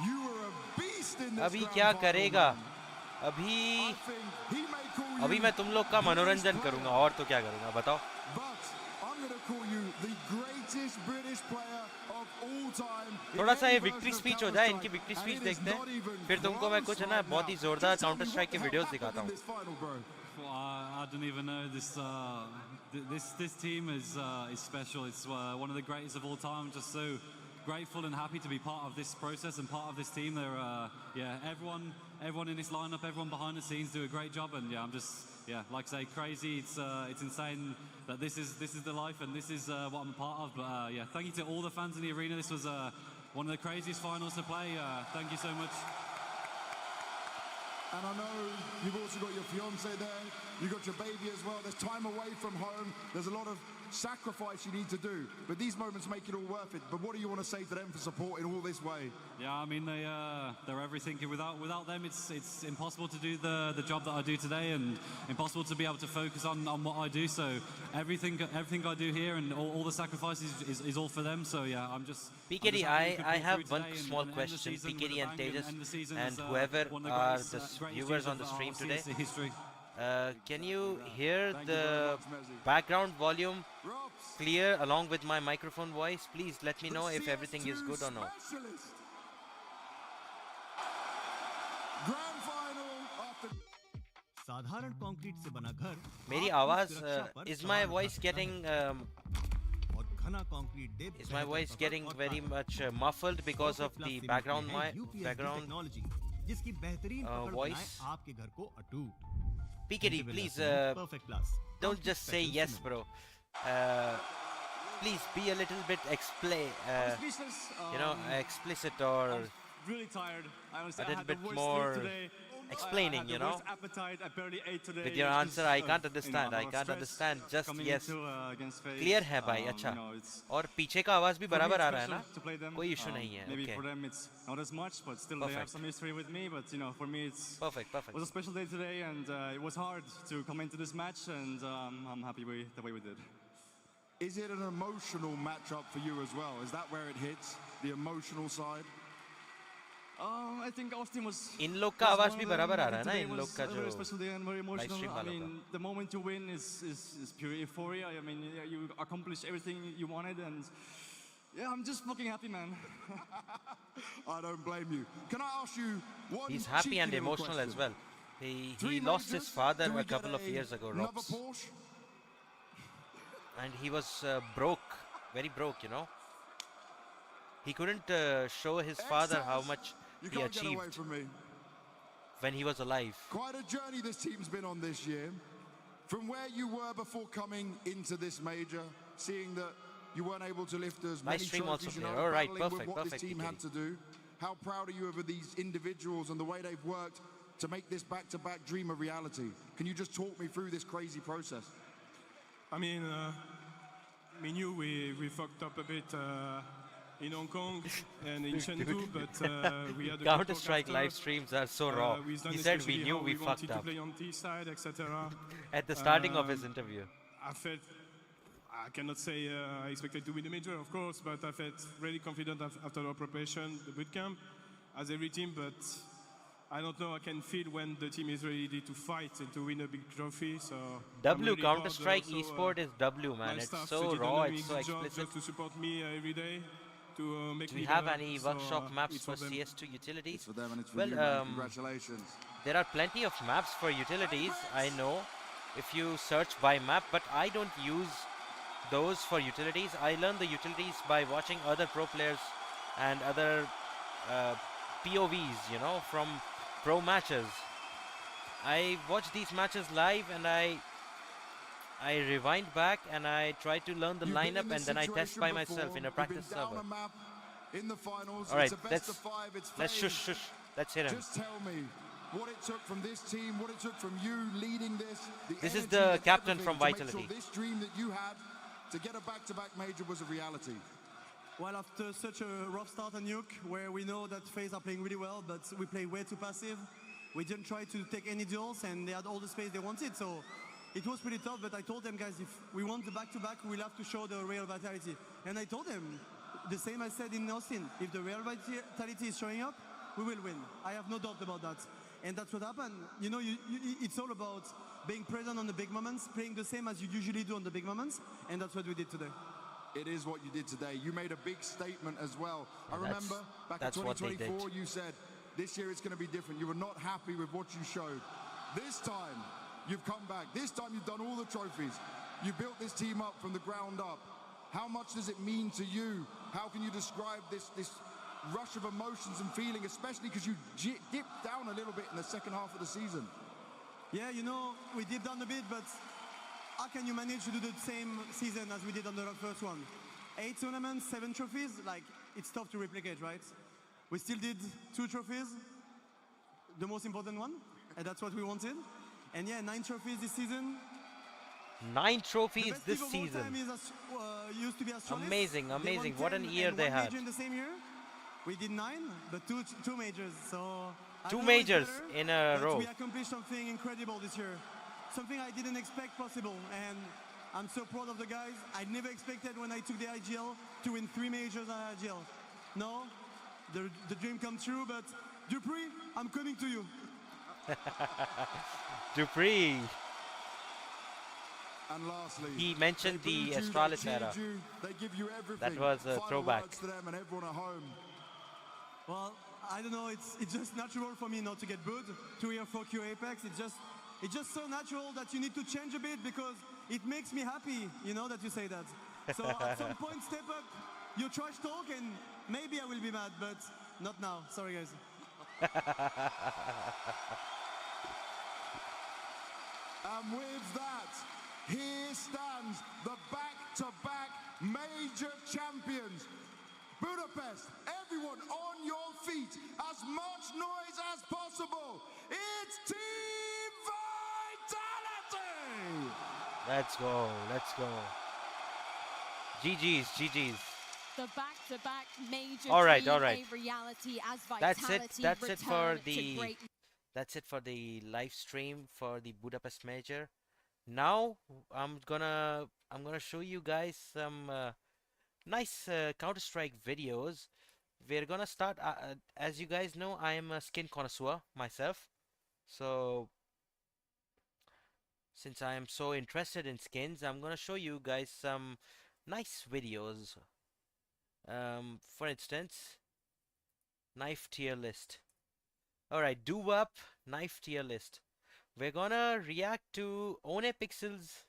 you were a beast in this अभी क्या करेगा? अभी मैं तुम लोग का मनोरंजन करूंगा, और तो क्या करूंगा बताओ? थोड़ा सा ये विक्ट्री स्पीच हो जाए, इनकी विक्ट्री स्पीच देखते हैं, फिर तुमको मैं कुछ है ना बहुत ही जोरदार काउंटर स्ट्राइक के वीडियोस दिखाता हूँ. I don't even know. This team is special. It's one of the greatest of all time. Just so grateful and happy to be part of this process and part of this team. They're everyone in this lineup, everyone behind the scenes do a great job, and I'm just like I say, crazy. It's insane that this is the life, and this is what I'm a part of. But thank you to all the fans in the arena. This was one of the craziest finals to play. Thank you so much. And I know you've also got your fiance there, you've got your baby as well. There's time away from home. There's a lot of sacrifice you need to do. But these moments make it all worth it. But what do you want to say to them for supporting all this way? Yeah, I mean, they're everything. Without them, it's impossible to do the job that I do today, and impossible to be able to focus on what I do. So everything I do here and all the sacrifices is all for them. So yeah, I'm just... PKD, I have one small question. PKD and Tejas and whoever are the viewers on the stream today. Can you hear the background volume clear along with my microphone voice? Please let me know if everything is good or not. मेरी आवाज is my voice getting very much muffled because of the background voice? PKD, please don't just say yes, bro. Please be a little bit explicit or really tired. I was a little bit worst more today. explaining, you know. Appetite. I barely ate today. With your answer, I can't understand. I can't understand. Just yes. Clear है भाई, अच्छा. और पीछे का आवाज भी बराबर आ रहा है ना? कोई issue नहीं है. Maybe for them it's not as much, but still they have some history with me. But you know, for me it's perfect. It was a special day today, and it was hard to come into this match, and I'm happy the way we did. Is it an emotional matchup for you as well? Is that where it hits, the emotional side? I think our team was. इन लोग का आवाज भी बराबर आ रहा है ना? इन लोग का जो livestream वालों का. I mean, the moment you win is pure euphoria. I mean, you accomplished everything you wanted, and Yeah, I'm just fucking happy, man. I don't blame you. Can I ask you one He's happy and cheeky little emotional as question? well. He lost his father a couple of years ago, Another Robs. Porsche? And he was broke, very broke, you know. He couldn't show his father how much You he can't get away achieved from me. when he was alive. Quite a journey this team's been on this year. From where you were before coming into this major, seeing that you weren't able to lift as many Nice stream also trophies, you there. know, All right, battling with perfect, what this perfect, team had to do. How proud are you of these individuals and the way they've worked to make this back-to-back dream a reality? Can you just talk me through this crazy process? I mean, me and you, we fucked up a bit in Hong Kong and in Chengdu, but we had a Counter-Strike live streams are so raw. He said we knew we fucked up. To play on T-side, etc. At the starting of his interview. I cannot say I expected to win the major, of course, but I felt really confident after our preparation, the bootcamp, as every team, but I don't know, I can feel when the team is ready to fight and to win a big trophy, so... W, Counter-Strike esport is W, man. It's so raw, it's so explicit. Just to support me every day, to make Do me we have better, any so, workshop maps it's for them. CS2 utilities? It's for them and it's for Well, you, man. Congratulations. there are plenty of maps for utilities, I know, if you search by map, but I don't use those for utilities. I learn the utilities by watching other pro players and other POVs, you know, from pro matches. I watch these matches live and I rewind back and I try to learn the lineup and then I test by myself in a practice server. In the finals, all right, it's a best of 5, it's let's FaZe. shush. Let's hit him. Just tell me what it took from this team, what it took from you leading this. This is energy the and captain everything from to make Vitality. sure this dream that you had to get a back-to-back major was a reality. Well, after such a rough start on Nuke, where we know that FaZe are playing really well, but we play way too passive, we didn't try to take any duels, and they had all the space they wanted, so it was pretty tough, but I told them, guys, if we want the back-to-back, we'll have to show the real Vitality. And I told them, the same I said in Austin, if the real Vitality is showing up, we will win. I have no doubt about that. And that's what happened. You know, it's all about being present on the big moments, playing the same as you usually do on the big moments, and that's what we did today. It is what you did today. You made a big statement as well. I That's- remember back in that's what they 2024, did. you said, this year it's going to be different. You were not happy with what you showed. This time, you've come back. This time, you've done all the trophies. You built this team up from the ground up. How much does it mean to you? How can you describe this rush of emotions and feeling, especially because you dipped down a little bit in the second half of the season? Yeah, you know, we dipped down a bit, but how can you manage to do the same season as we did on the first one? 8 tournaments, 7 trophies, like, it's tough to replicate, right? We still did 2 trophies, the most important one, and that's what we wanted. And yeah, 9 trophies this season. 9 trophies this The best team of all time season. is used to be Astralis. Amazing, They won amazing. What an 10 year and they 1 had. major in the same year. We did 9, but two majors, so... I 2 don't know who's majors better, in a but row. we accomplished something incredible this year. Something I didn't expect possible, and I'm so proud of the guys. I never expected when I took the IGL to win 3 majors on IGL. No, the dream come true, but Dupree, I'm coming to you. Dupree. And lastly, He mentioned they the booed you, they Astralis cheered era. you, they give you everything. That was a Final throwback. words to them and everyone at home. Well, I don't know. It's just natural for me not to get booed. 2 year 4Q Apex. It's just so natural that you need to change a bit because it makes me happy, you know, that you say that. So at some point, step up your trash talk and maybe I will be mad, but not now. Sorry, guys. And with that, here stands the back-to-back major champions. Budapest, everyone on your feet, as much noise as possible. It's Team Vitality! Let's go, let's go. GG's, GG's. The back-to-back major All right, dream, all right. a reality as That's Vitality it. That's it for return to the. great. That's it for the live stream for the Budapest Major. Now I'm gonna show you guys some nice Counter-Strike videos. We're gonna start. As you guys know, I am a skin connoisseur myself. So since I am so interested in skins, I'm gonna show you guys some nice videos. For instance, knife tier list. Alright, do up knife tier list. We're gonna react to Onepixel's,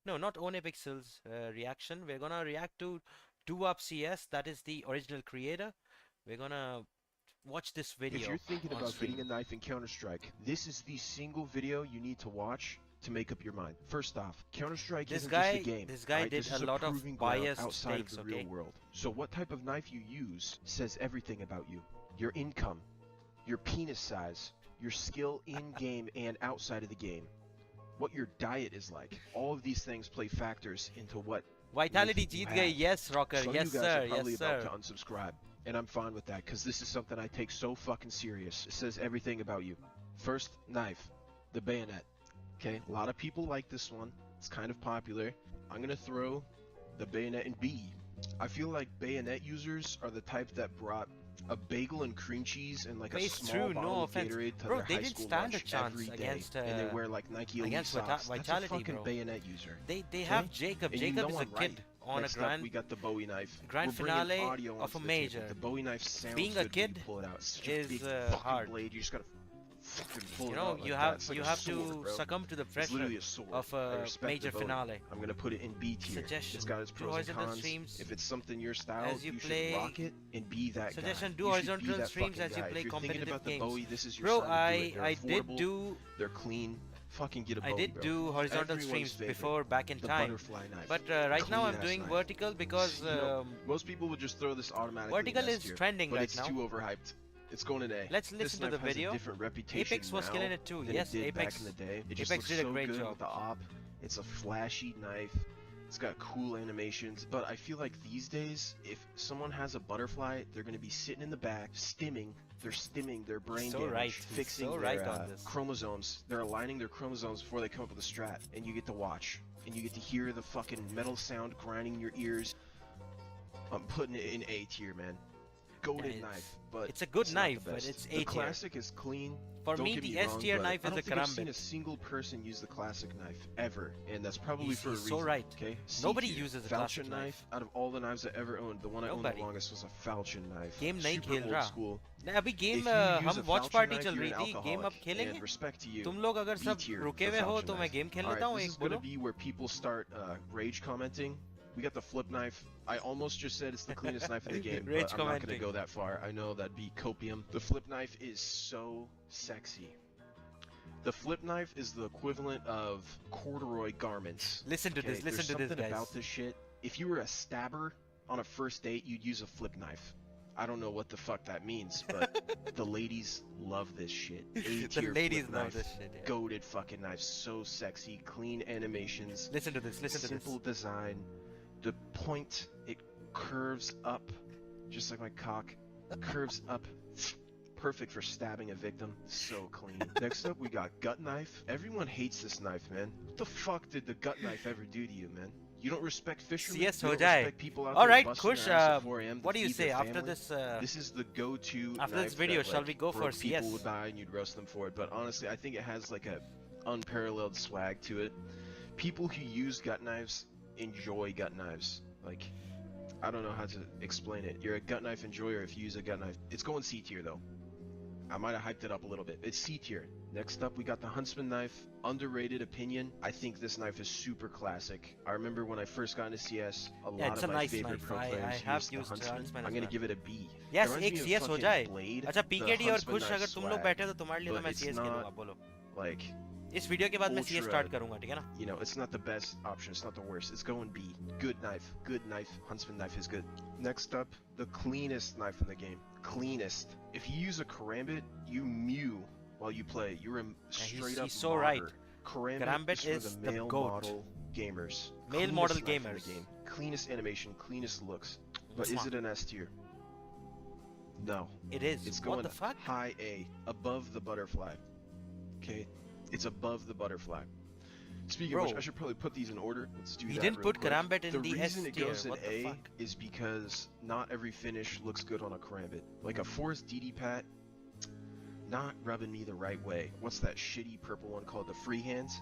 no, not Onepixel's reaction. We're gonna react to Do Up CS, that is the original creator. We're gonna watch this video. If you're thinking on about stream. getting a knife in Counter-Strike, this is the single video you need to watch to make up your mind. First off, Counter-Strike isn't just a game. This guy right? did This is a lot of proving ground biased outside takes, of the real world. So what type of knife you use says everything about you. Your income, your penis size, your skill in-game and outside of the game, what your diet is like. All of these things play factors into what Vitality knife you jeet gayi. have. Yes, Rocker. Some Yes, of you guys sir. are probably Yes, about sir. to unsubscribe, and I'm fine with that because this is something I take so fucking serious. It says everything about you. First, knife, the bayonet. Okay, a lot of people like this one. It's kind of popular. I'm gonna throw the bayonet in B. I feel like bayonet users are the type that brought a bagel and cream cheese and like a It's small true, bottle no of offense. Gatorade to Bro, their they high didn't school stand a lunch chance every day, against, and they wear like Nike Elite against socks. Vitality, That's a fucking bro. bayonet user. They have Jacob. And you Jacob know is a I'm kid right. on Next a up, grand we got the Bowie knife. grand We're bringing finale audio of onto a the table. major. The Bowie knife sounds Being a good when kid you pull it out. It's such is a big fucking hard. blade. You just gotta fucking pull You it know, out like you that. have It's like you a have sword, to bro. succumb to the It's pressure literally a sword. of I a respect major the Bowie. finale. I'm gonna put it in B tier. Suggestion, It's got its do pros and horizontal cons. streams If it's something your style, as you you play- should rock it and be that Suggestion, guy. do You should be horizontal that streams fucking as you guy. play If you're thinking competitive about the games. Bowie, this is your Bro, sign to do it. They're I did affordable, do they're clean. Fucking get a I Bowie, did bro. do horizontal Everyone's streams favorite. before back in The time, butterfly knife. but right now I'm Clean-ass doing knife. vertical because You know, most people would just throw this automatically. vertical in S is tier, trending but right it's now. too overhyped. It's going in A. Let's This listen to knife the has video. A different reputation Apex was now killing it too. than Yes, it did Apex. back in the day. It just Apex looks did a so great good job. with the op. It's a flashy knife. It's got cool animations, but I feel like these days, if someone has a butterfly, they're going to be sitting in the back, stimming. They're stimming their brain so damage, right. fixing So their right on this. chromosomes. They're aligning their chromosomes before they come up with a strat, and you get to watch, and you get to hear the fucking metal sound grinding in your ears. I'm putting it in A tier, man. Goated Yeah, knife, but it's a good not the knife, but best. it's A The tier. classic is clean. For Don't me, get the me S wrong, tier but knife I is don't a think I've seen karambit. a single person use the classic knife ever, and that's probably He's- for a he's reason. so right. Okay. C Nobody tier. uses a falchion classic knife. Out of all the knives I ever owned, the one I owned Nobody. the longest was a falchion knife. Game नहीं Super खेल old रहा school. नहीं, अभी If game you use हम a watch falchion party knife, चल you're रही an थी game alcoholic, अब खेलेंगे and respect to you. तुम लोग अगर B सब tier रुके for हुए हो falchion तो मैं knife. गेम खेल Alright, लेता हूँ this एक is gonna बोलो be where people start rage commenting. We got the flip knife. I almost just said it's the cleanest knife in the game, Rage but I'm not gonna commenting. go that far. I know that'd be copium. The flip knife is so sexy. The flip knife is the equivalent of corduroy garments. Listen to this, There's listen to this, something guys. about this shit. If you were a stabber on a first date, you'd use a flip knife. I don't know what the fuck that means, but the ladies love this shit. A-tier ladies flip love knife, this shit, yeah. Goated fucking knife, so sexy, clean animations. Listen to this, listen to this. Simple design. The point, it curves up, just like my cock. Curves up. Perfect for stabbing a victim. So clean. Next up, we got gut knife. Everyone hates this knife, man. What the fuck did the gut knife ever do to you, man? You don't respect fishermen. CS you हो don't जाए. respect people out All there right, busting Kush, their ass at 4 a.m. to what do you feed say their after family. this? This is the go-to After this knife video, that, shall like, we go for broke people CS? would buy and you'd roast them for it. But honestly, I think it has like a unparalleled swag to it. People who use gut knives enjoy gut knives. Like, I don't know how to explain it. You're a gut knife enjoyer if you use a gut knife. It's going C tier though. I might have hyped it up a little bit. It's C tier. Next up, we got the Huntsman knife. Underrated opinion. I think this knife is super classic. I remember when I first got into CS, a lot it's of a my nice favorite knife. pro I players have used the used Huntsman. Huntsman I'm as gonna well. give it a B. Yes, It reminds एक me of CS हो fucking जाए. Blade, अच्छा the PKD और Huntsman खुश knife अगर तुम लोग swag, बैठे हो तो तुम्हारे लिए तो but मैं it's CS not, खेलूंगा बोलो. like, इस वीडियो के बाद मैं CS ultra- स्टार्ट करूंगा ठीक है ना? You know, it's not the best option. It's not the worst. It's going B. Good knife. Good knife. Huntsman knife is good. Next up, the cleanest knife in the game. Cleanest. If you use a karambit, you mew while you play. You're a straight up he's so right. modder. Karambit, Karambit is is for the the male goat. model gamers. Male Cleanest model knife in the gamers. game. Cleanest animation, cleanest looks. But is Mwah. it an S tier? No. It is. It's What going the fuck? high A, above the butterfly. Okay? It's above the butterfly. Speaking of Bro. which, I should probably put these in order. Let's do He that. didn't real put quick. Karambit in the the reason S it tier. goes in What the A fuck? is because not every finish looks good on a Karambit. Like a Force DD Pat, not rubbing me the right way. What's that shitty purple one called? The Freehands?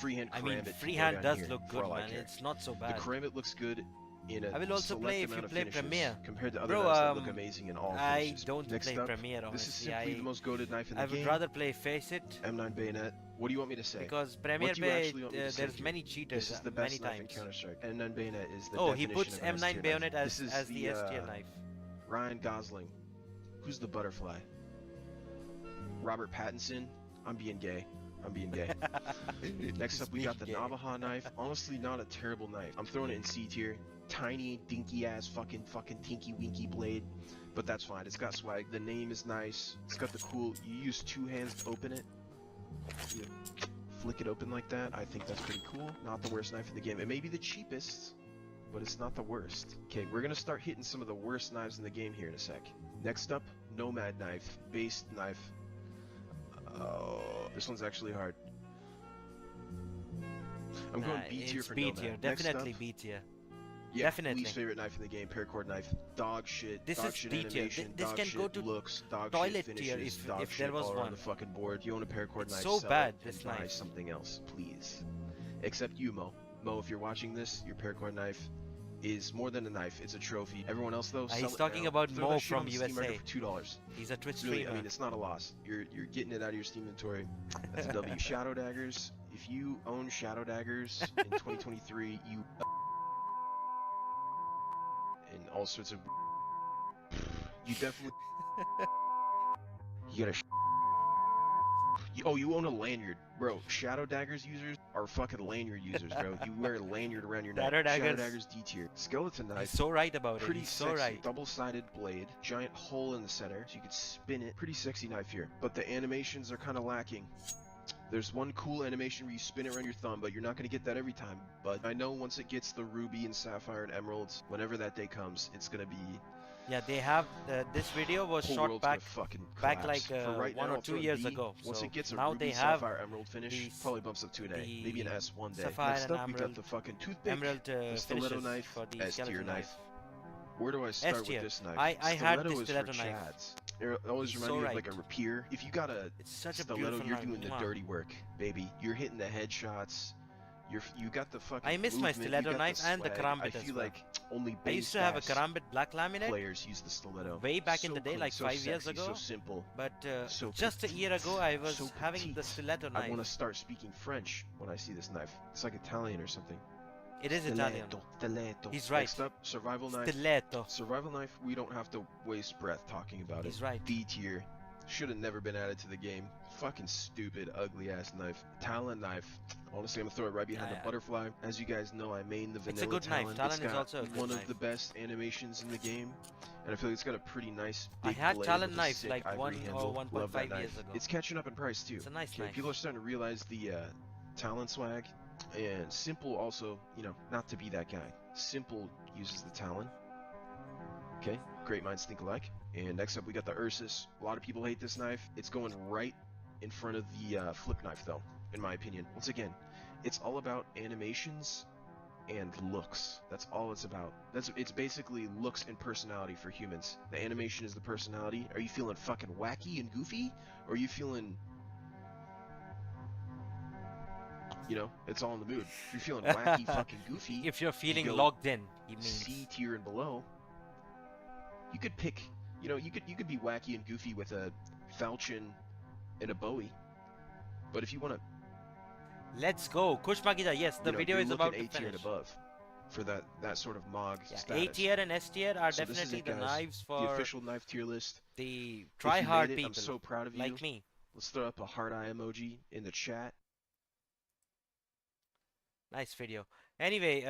Freehand Karambit. I mean, can go freehand down does here look for good, all I man. care. It's not so bad. The Karambit looks good. in a I will also select play if amount you of play finishes Premier. compared to other Bro, knives that look amazing in all I finishes. don't Next play up, Premier, honestly. this is simply the most goated knife in the I would game. rather play Faceit. M9 bayonet. What do you want me to say? Because Premier what do you actually want me to say there's here? many cheaters This is the many best knife in times. Counter-Strike. M9 bayonet is the Oh, he definition puts of an S M9 tier bayonet knife. as This is the S tier knife. Ryan Gosling. Who's the butterfly? Robert Pattinson. I'm being gay. I'm being gay. Next up, we got the Navajo knife. Honestly, not a terrible knife. I'm throwing it in C tier. Tiny, dinky ass, fucking tinky winky blade. But that's fine. It's got swag. The name is nice. It's got the cool. You use 2 hands to open it. You flick it open like that. I think that's pretty cool. Not the worst knife in the game. It may be the cheapest, but it's not the worst. Okay, we're gonna start hitting some of the worst knives in the game here in a sec. Next up, Nomad knife, based knife. Oh, this one's actually hard. I'm going B tier for B Nomad. tier, Next definitely up, B tier. yeah, Definitely. least favorite knife in the game, paracord knife. Dog shit. This dog is shit B tier. animation. This dog can shit go to looks. Dog toilet shit tier finishes. if dog there shit was all one. on the fucking board. You own a paracord It's knife. so sell bad, it this and buy knife. something else, please. Except you, Mo. Mo, if you're watching this, your paracord knife is more than a knife. It's a trophy. Everyone else though, sell He's it talking now. about Throw Mo that shit from on the Steam USA. market for $2. He's a Twitch Really, streamer. I mean, it's not a loss. You're getting it out of your Steam inventory. That's a W. Shadow daggers. If you own Shadow daggers in 2023, you and all sorts of. You definitely. You gotta. You own a lanyard, bro. Shadow daggers users are fucking lanyard users, bro. You wear a lanyard around your neck. Shadow daggers. Shadow daggers D tier. Skeleton knife. He's so right about it. Pretty He's sexy. so right. Double-sided blade, giant hole in the center, so you could spin it. Pretty sexy knife here, but the animations are kind of lacking. There's one cool animation where you spin it around your thumb, but you're not going to get that every time. But I know once it gets the ruby and sapphire and emeralds, whenever that day comes, it's going to be. Yeah, they have this video was whole shot world's back gonna fucking like collapse. For right 1 now, or I'll 2 throw a years B. ago. Once So it gets a now ruby, they have sapphire, emerald finish, probably bumps up to an A, maybe an S one day. sapphire Next and up, we got emerald- the fucking toothpick, emerald, the stiletto finishes knife, for the S tier skeleton knife. knife. Where do I start S tier. with this knife? I had Stiletto the is stiletto for knife. chads. It always He's reminds so me of like right. a rapier. If you got a such a stiletto, beautiful you're knife. doing the Mwah. dirty work, baby. You're hitting the headshots. You got the fucking. I miss my movement, you stiletto got knife and the swag. karambit I as feel well. like only I used to have a karambit black laminate players use the stiletto. way back in So the day, cool, like so 5 years sexy, ago. So simple. But so just a year ago, I was so having the petite. stiletto I knife. want to start speaking French when I see this knife. It's like Italian or something. It is Italian. Stiletto. He's right. Next up, survival knife. Stiletto. Survival knife. We don't have to waste breath talking about it. He's right. D tier. Should have never been added to the game. Fucking stupid, ugly ass knife. Talon knife. Honestly, I'm gonna throw it right behind the butterfly. As you guys know, I main the vanilla It's a good knife. Talon. Talon It's is got also a good one knife. of the best animations in the game, and I feel like it's got a pretty nice I big had blade Talon with a knife sick like ivory 1 handle. or Love that 1.5 years knife. ago. It's catching up in price too. It's a nice Okay, knife. people are starting to realize the Talon swag, and Simple also, not to be that guy. Simple uses the Talon. Okay, great minds think alike. And next up we got the Ursus. A lot of people hate this knife. It's going right in front of the flip knife though, in my opinion. Once again, it's all about animations and looks. That's all it's about. It's basically looks and personality for humans. The animation is the personality. Are you feeling fucking wacky and goofy? Or are you feeling, it's all in the mood. If you're feeling wacky, fucking goofy. If you're feeling you go logged in, he means. C tier and below. You could pick, you could be wacky and goofy with a falchion and a Bowie. But if you want to, Let's go. Kush Magida, yes, the video you're is about looking to A tier finish. and above for that sort of Mog Yeah, status. A tier and S tier are So this is definitely it, the guys. knives for the official knife tier list. the If try you hard made it, people I'm so proud of you. like me. Let's throw up a heart eye emoji in the chat. Nice video. Anyway,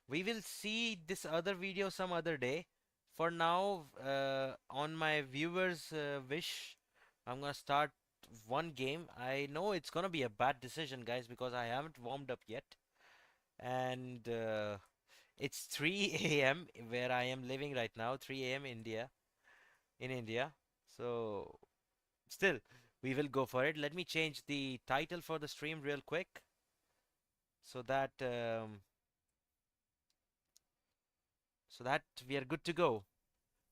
we will see this other video some other day. For now, on my viewers' wish, I'm gonna start one game. I know it's gonna be a bad decision, guys, because I haven't warmed up yet, and it's 3 a.m. where I am living right now. 3 a.m. in India. So, still, we will go for it. Let me change the title for the stream real quick, so that we are good to go.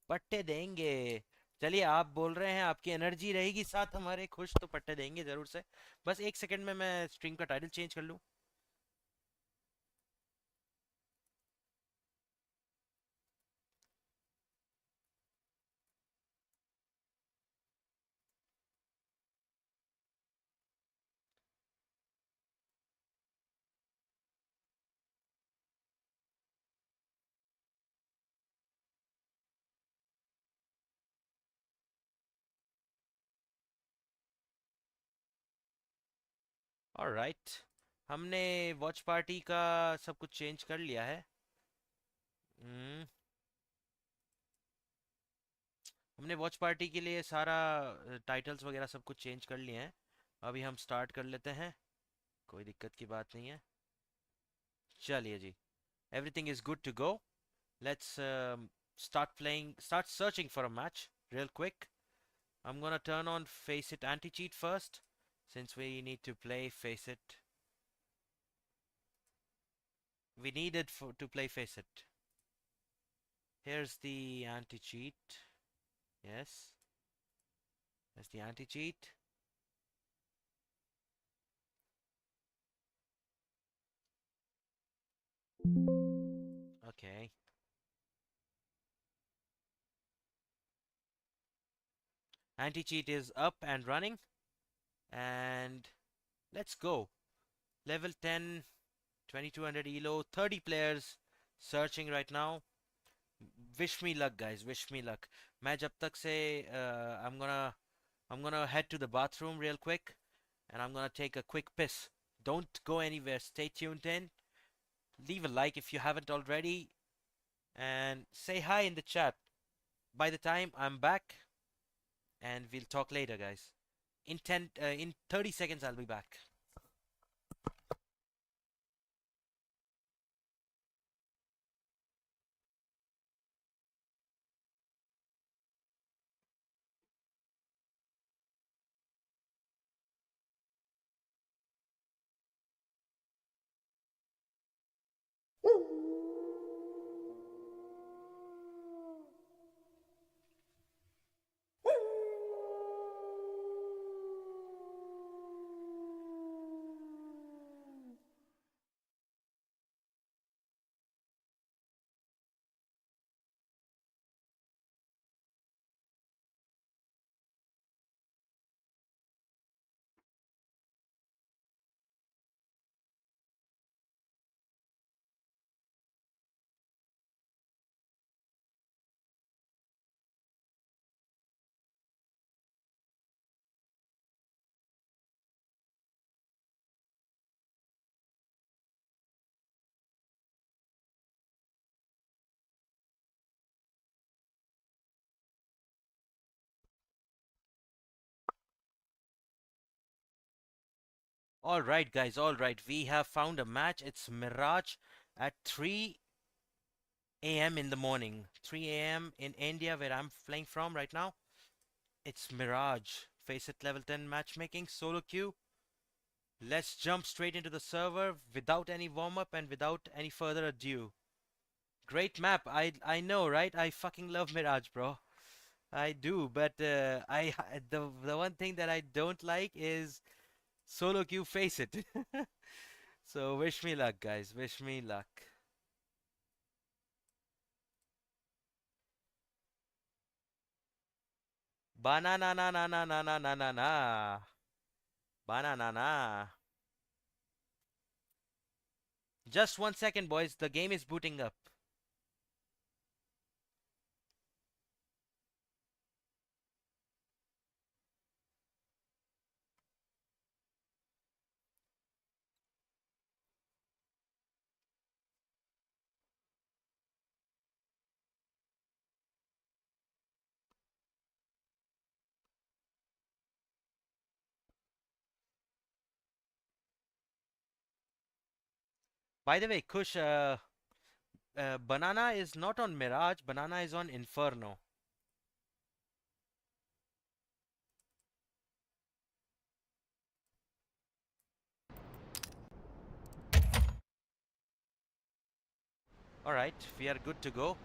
पट्टे देंगे. चलिए, आप बोल रहे हैं आपकी energy रहेगी साथ हमारे खुश, तो पट्टे देंगे जरूर से. बस 1 सेकंड में मैं स्ट्रीम का टाइटल चेंज कर लूं. Alright. हमने वॉच पार्टी का सब कुछ चेंज कर लिया है. हमने वॉच पार्टी के लिए सारा टाइटल्स वगैरह सब कुछ चेंज कर लिए हैं. अभी हम स्टार्ट कर लेते हैं. कोई दिक्कत की बात नहीं है. चलिए जी. Everything is good to go. Let's start searching for a match real quick. I'm gonna turn on Faceit anti-cheat first, since we need to play Faceit. We need it to play Faceit. Here's the anti-cheat. Yes. There's the anti-cheat. Okay. Anti-cheat is up and running. And let's go. Level 10, 2200 elo, 30 players searching right now. Wish me luck, guys. Wish me luck. मैं जब तक से I'm gonna head to the bathroom real quick, and I'm gonna take a quick piss. Don't go anywhere. Stay tuned in. Leave a like if you haven't already, and say hi in the chat. By the time I'm back, and we'll talk later, guys. In 30 seconds, I'll be back. Alright, guys, alright. We have found a match. It's Mirage at 3 a.m. in the morning. 3 a.m. in India, where I'm playing from right now. It's Mirage. Faceit Level 10 matchmaking, solo queue. Let's jump straight into the server without any warm-up and without any further ado. Great map. I know, right? I fucking love Mirage, bro. I do, but the one thing that I don't like is solo queue Faceit. So wish me luck, guys. Wish me luck. Banana na na na na na na na na. Banana na. Just 1 second, boys. The game is booting up. By the way, Kush, Banana is not on Mirage. Banana is on Inferno. Alright, we are good to go.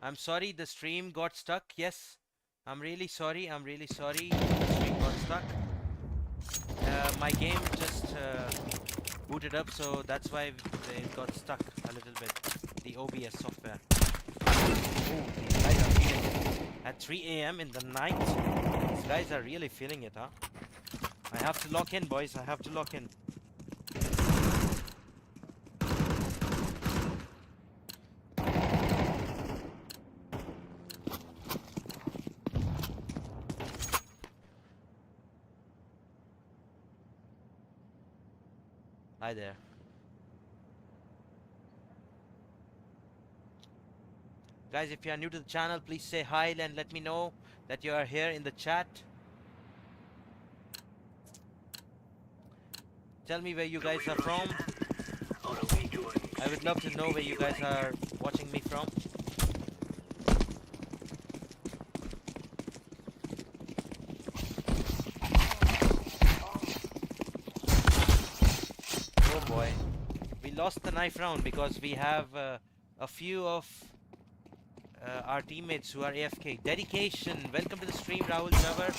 I'm sorry the stream got stuck. Yes, I'm really sorry. I'm really sorry the stream got stuck. My game just booted up, so that's why it got stuck a little bit. The OBS software. Oh, these guys are feeling it. At 3 a.m. in the night, these guys are really feeling it, huh? I have to lock in, boys. I have to lock in. Hi there. Guys, if you are new to the channel, please say hi and let me know that you are here in the chat. Tell me where you guys are from. I would love to know where you guys are watching me from. Oh boy. We lost the knife round because we have a few of our teammates who are AFK. Dedication. Welcome to the stream, Rahul Javar.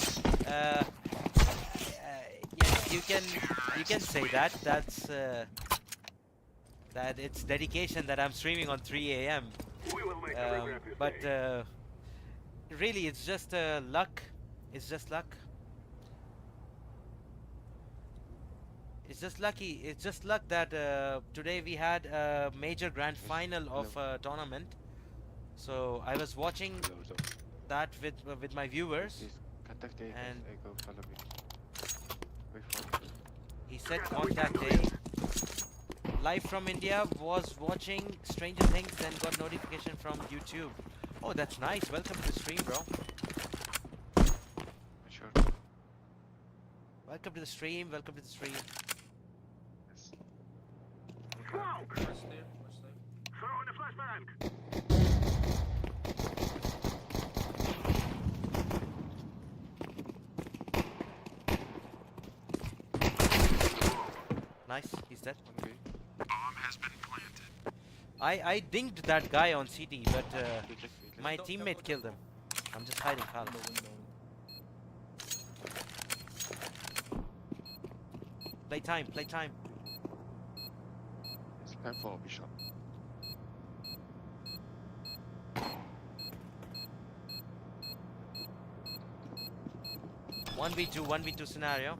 Yes, you can say that. That's that it's dedication that I'm streaming on 3 a.m. But really, it's just luck. It's just luck. It's just lucky. It's just luck that today we had a major grand final of a tournament. So I was watching that with my viewers, and he said contact A. Live from India, was watching Stranger Things, then got notification from YouTube. Oh, that's nice. Welcome to the stream, bro. Sure. Welcome to the stream. Welcome to the stream. Smoke! Throw in the flashbang! Nice, he's dead. Bomb has been planted. I dinged that guy on CT, but my teammate killed him. I'm just hiding, pal. Play time, play time. It's plan for Bishop. 1v2 scenario.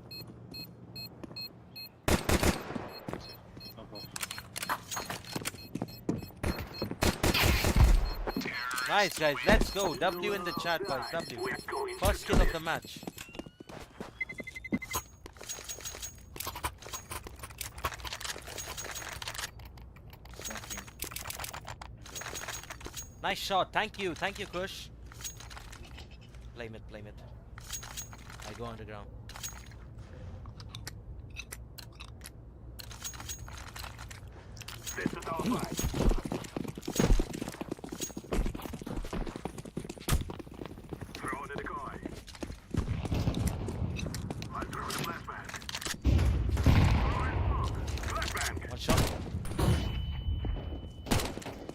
Nice, guys, let's go. W in the chat, guys. W. First kill of the match. Nice shot. Thank you, Kush. Play mid, play mid. I go underground. This is all right. Throw in the decoy. I'm throwing the flashbang. Flashbang. One shot.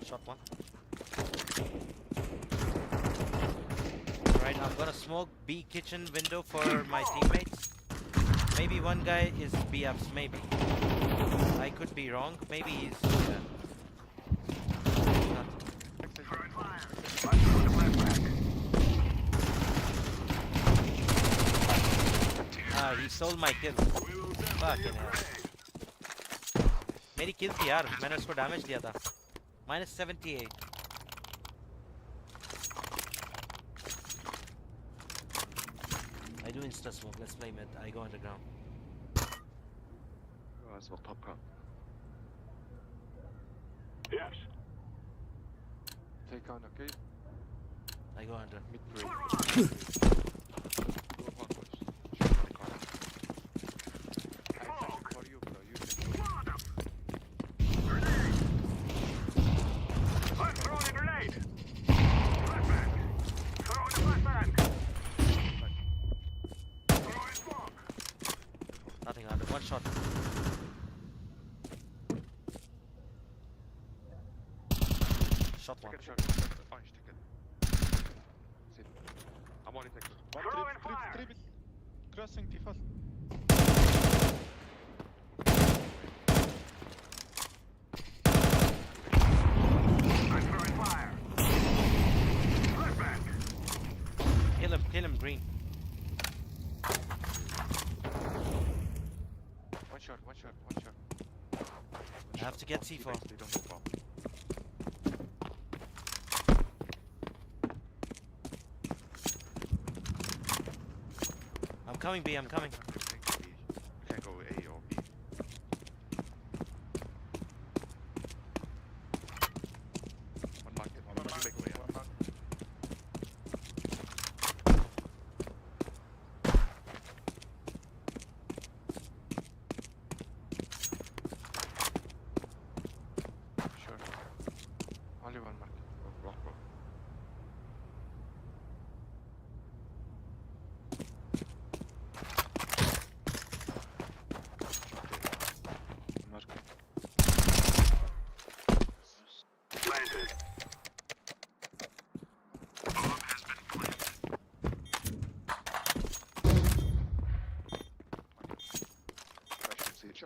Shot one. Alright, I'm gonna smoke B kitchen window for my teammates. Maybe one guy is B ups, maybe. I could be wrong. Maybe he's not. Ah, he stole my kill. Fucking hell. मेरी kill थी यार. मैंने उसको damage दिया था. -78. I do insta smoke. Let's play mid. I go underground. Well, popcorn. Yes. Take on, okay? I go under. Mid break. For you, bro. You can go. I'm throwing a grenade. Flashbang. Throw in the flashbang. Throw in smoke. Nothing under. One shot. Shot one. Punch, take it. Sit. I'm on it. Throw in fire. Three bit. Crossing default. I'm throwing fire. Flashbang. Kill him, green. One shot. I have to get C4. They don't move up. I'm coming B, I'm coming. You can't go A or B.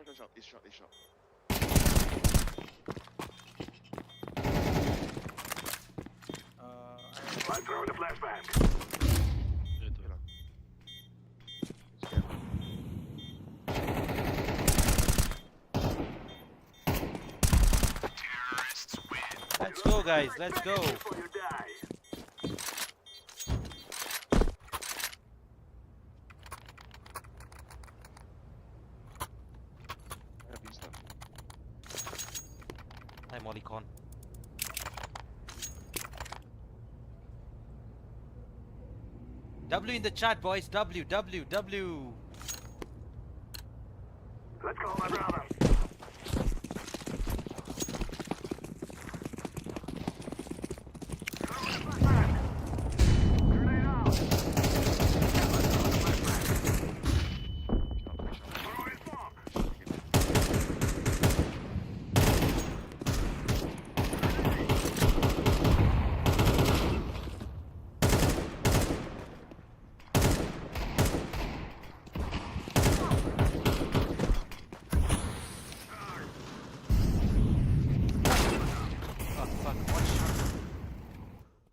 shotgun shot. He's shot. I'm throwing a flashbang. Let's go, guys. Let's go. Hi, Mollycon. W in the chat, boys. W. Let's go, my brother.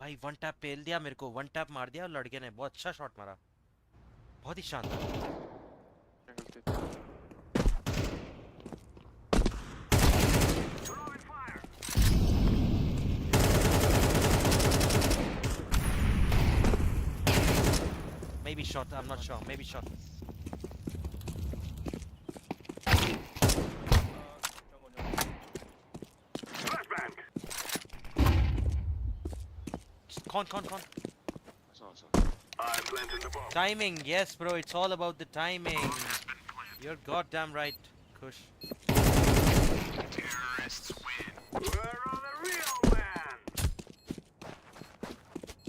भाई one tap पेल दिया मेरे को, one tap मार दिया और लड़के ने बहुत अच्छा शॉट मारा, बहुत ही शानदार। Maybe shot, I'm not sure, maybe shot. Con. Timing, yes bro, it's all about the timing. You're goddamn right, Kush.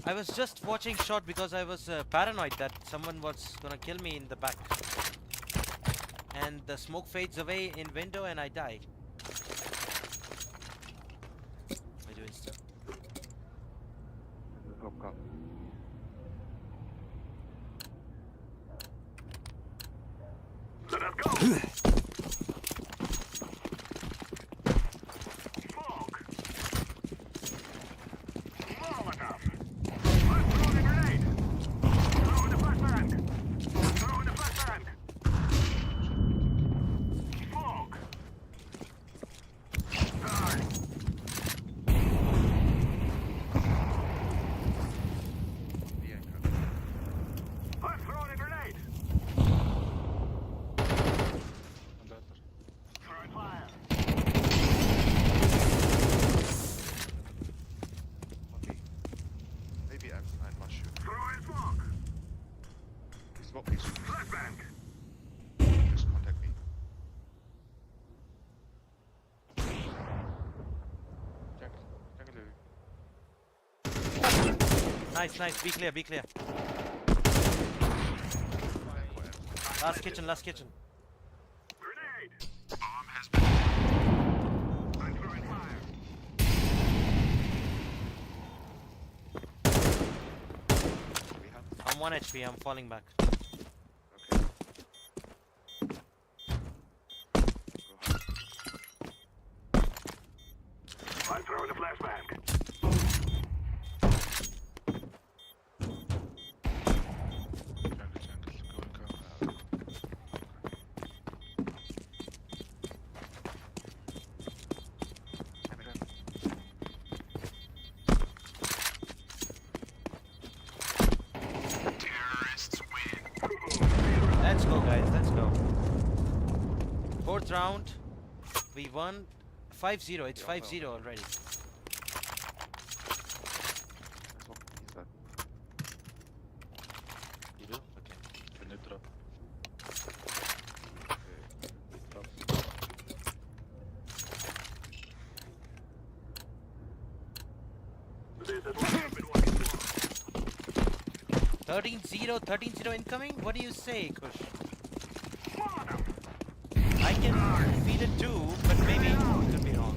I was just watching shot because I was paranoid that someone was gonna kill me in the back. And the smoke fades away in window and I die. I do insta. Let us go! Smoke! Molotov! I'm throwing a grenade! Throwing a flashbang! Throwing a flashbang! Smoke! Die! I'm throwing a grenade! Throwing fire! Maybe I'm not sure. Throwing smoke! Smoke, please. Flashbang! Just contact me. Nice, be clear. Last kitchen. Grenade! Bomb has been... I'm throwing fire! I'm 1 HP, I'm falling back. I'm throwing a flashbang! Let's go, guys, let's go. Fourth round, we won 5-0, it's 5-0 already. You do? Okay. Can you drop? This is what I've been working for. 13-0 incoming? What do you say, Kush? I can feel it too, but maybe it could be wrong.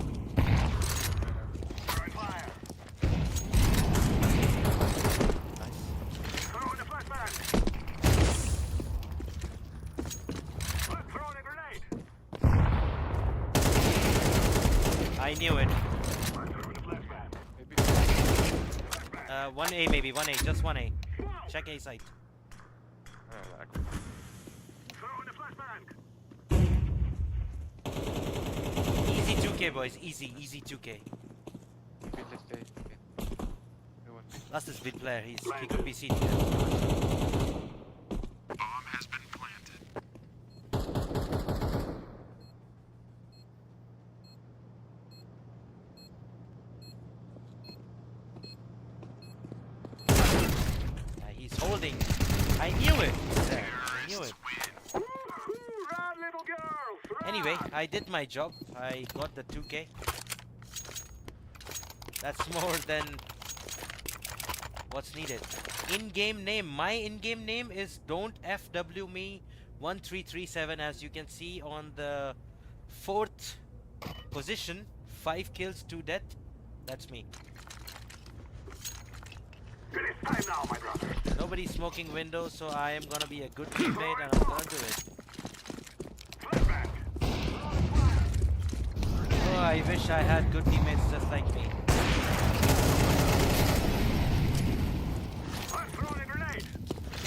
Throwing a flashbang! I'm throwing a grenade! I knew it. 1A maybe, 1A, just 1A. Check A site. Easy 2K boys, easy 2K. Last is mid player, he could be CT. Bomb has been planted. He's holding. I knew it. I knew it. Anyway, I did my job. I got the 2K. That's more than what's needed. In-game name. My in-game name is Don't FW Me 1337. As you can see on the 4th position, 5 kills, 2 death. That's me. Time now, my brother. Nobody's smoking windows, so I am gonna be a good teammate and I'm gonna do it. Oh, I wish I had good teammates just like me. I'm throwing a grenade.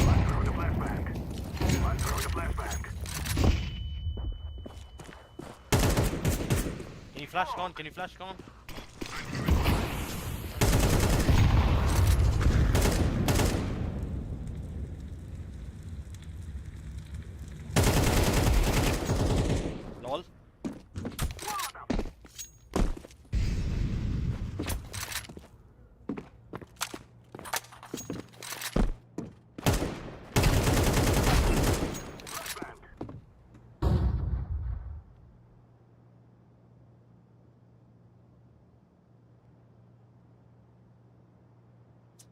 I'm throwing a flashbang. I'm throwing a flashbang. Can you flash con? Can you flash con? Lol.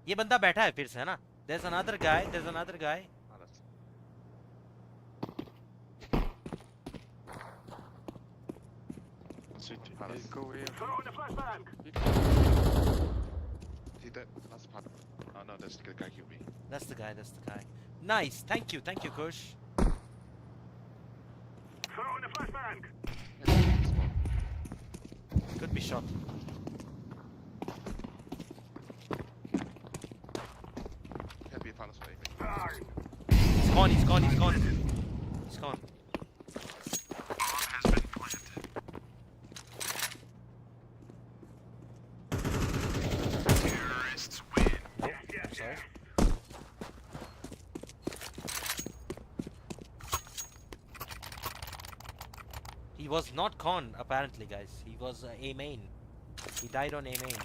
ये बंदा बैठा है फिर से है ना? There's another guy. There's another guy. Go here. Throwing a flashbang. See that? That's part. Oh no, that's the guy killed me. That's the guy. That's the guy. Nice. Thank you, Kush. Throwing a flashbang. Could be shot. Can't be a final spray. He's gone. He's gone. He's gone. He's gone. Bomb has been planted. Terrorists win. Oh, I'm sorry. He was not con apparently, guys. He was A main. He died on A main.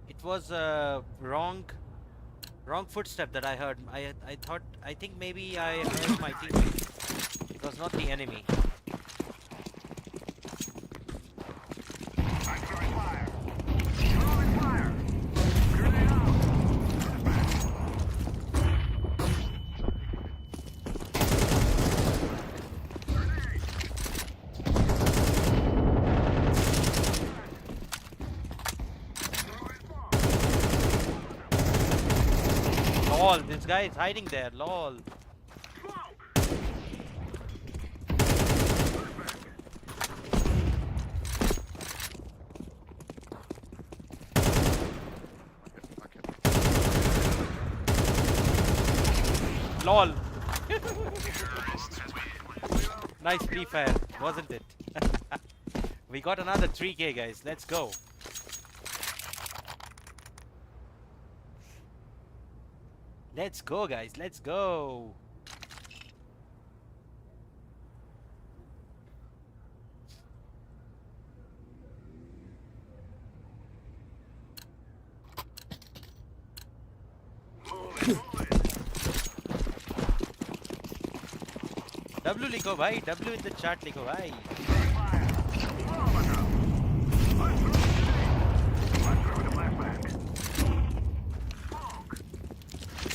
It was a wrong footstep that I heard. I think maybe I heard my teammate. It was not the enemy. I'm throwing fire. Throwing fire. Grenade out. Lol, this guy is hiding there. Lol. LOL. Nice free fire, wasn't it? We got another 3K, guys. Let's go. Let's go, guys. Let's go. W लिखो भाई, W in the chat लिखो भाई.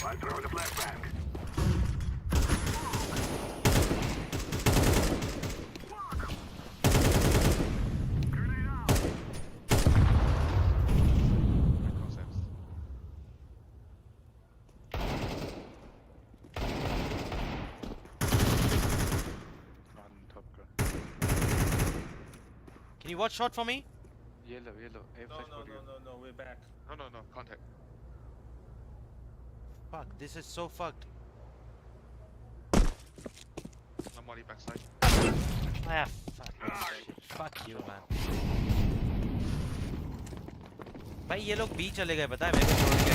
I'm throwing a flashbang. Can you watch short for me? Yellow. Air flash for you. No, we're back. No, contact. Fuck, this is so fucked. I'm already backside. Ah, fuck you, man. भाई ये लोग B चले गए, पता है मेरे को छोड़ के,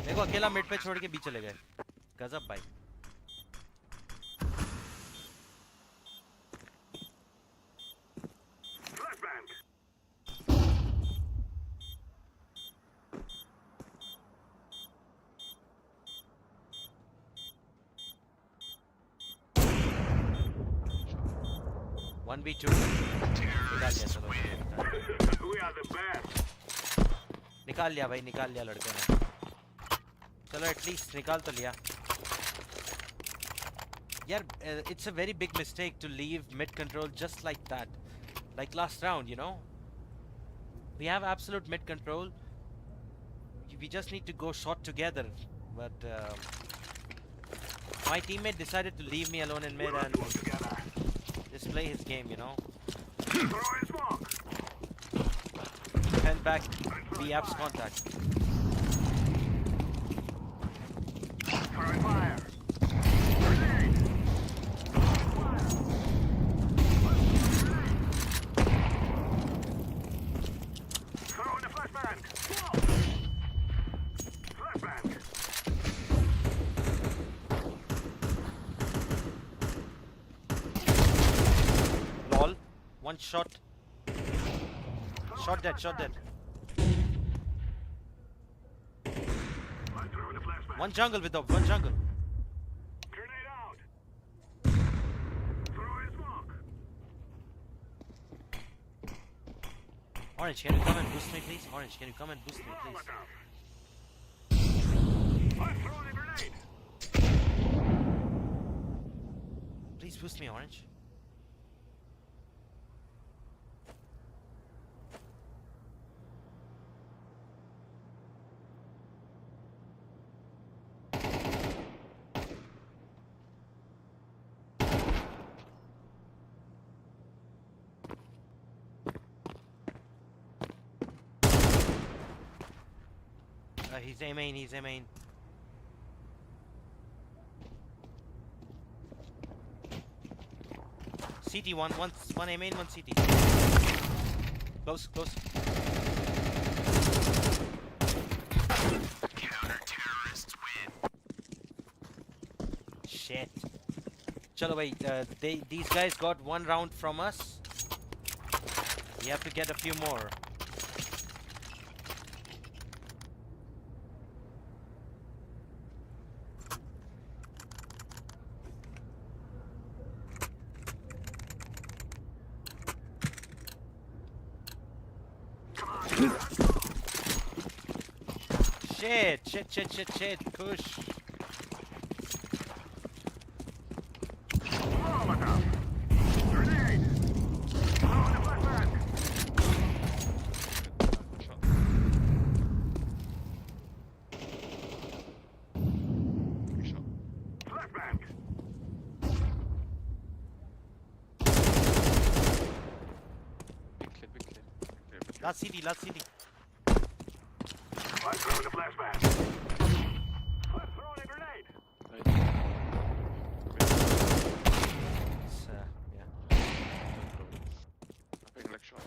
मेरे को अकेला मिड पे छोड़ के बी चले गए. गजब भाई. One v two. निकाल लिया भाई, निकाल लिया लड़के ने. चलो एटलीस्ट निकाल तो लिया. यार, it's a very big mistake to leave mid control just like that, like last round, you know. We have absolute mid control. We just need to go short together, but my teammate decided to leave me alone in mid and just play his game, you know. Fell back, B apps contact. Fire. Throw in the flashbang. Flashbang. Lol. One shot. Shot dead, shot dead. One jungle with one jungle. Grenade out. Throw in smoke. Orange, can you come and boost me, please? Orange, can you come and boost me, please? I'm throwing a grenade. Please boost me, Orange. He's A main, he's A main. CT one A main, one CT. Close. Counter-terrorists win. Shit. Chalo bhai, these guys got one round from us. We have to get a few more. Shit, push. Molotov. Grenade. Throw in the flashbang. Flashbang. Big clear. Last CD. I'm throwing the flashbang. I'm throwing a grenade. Yeah. I'm picking leg shot.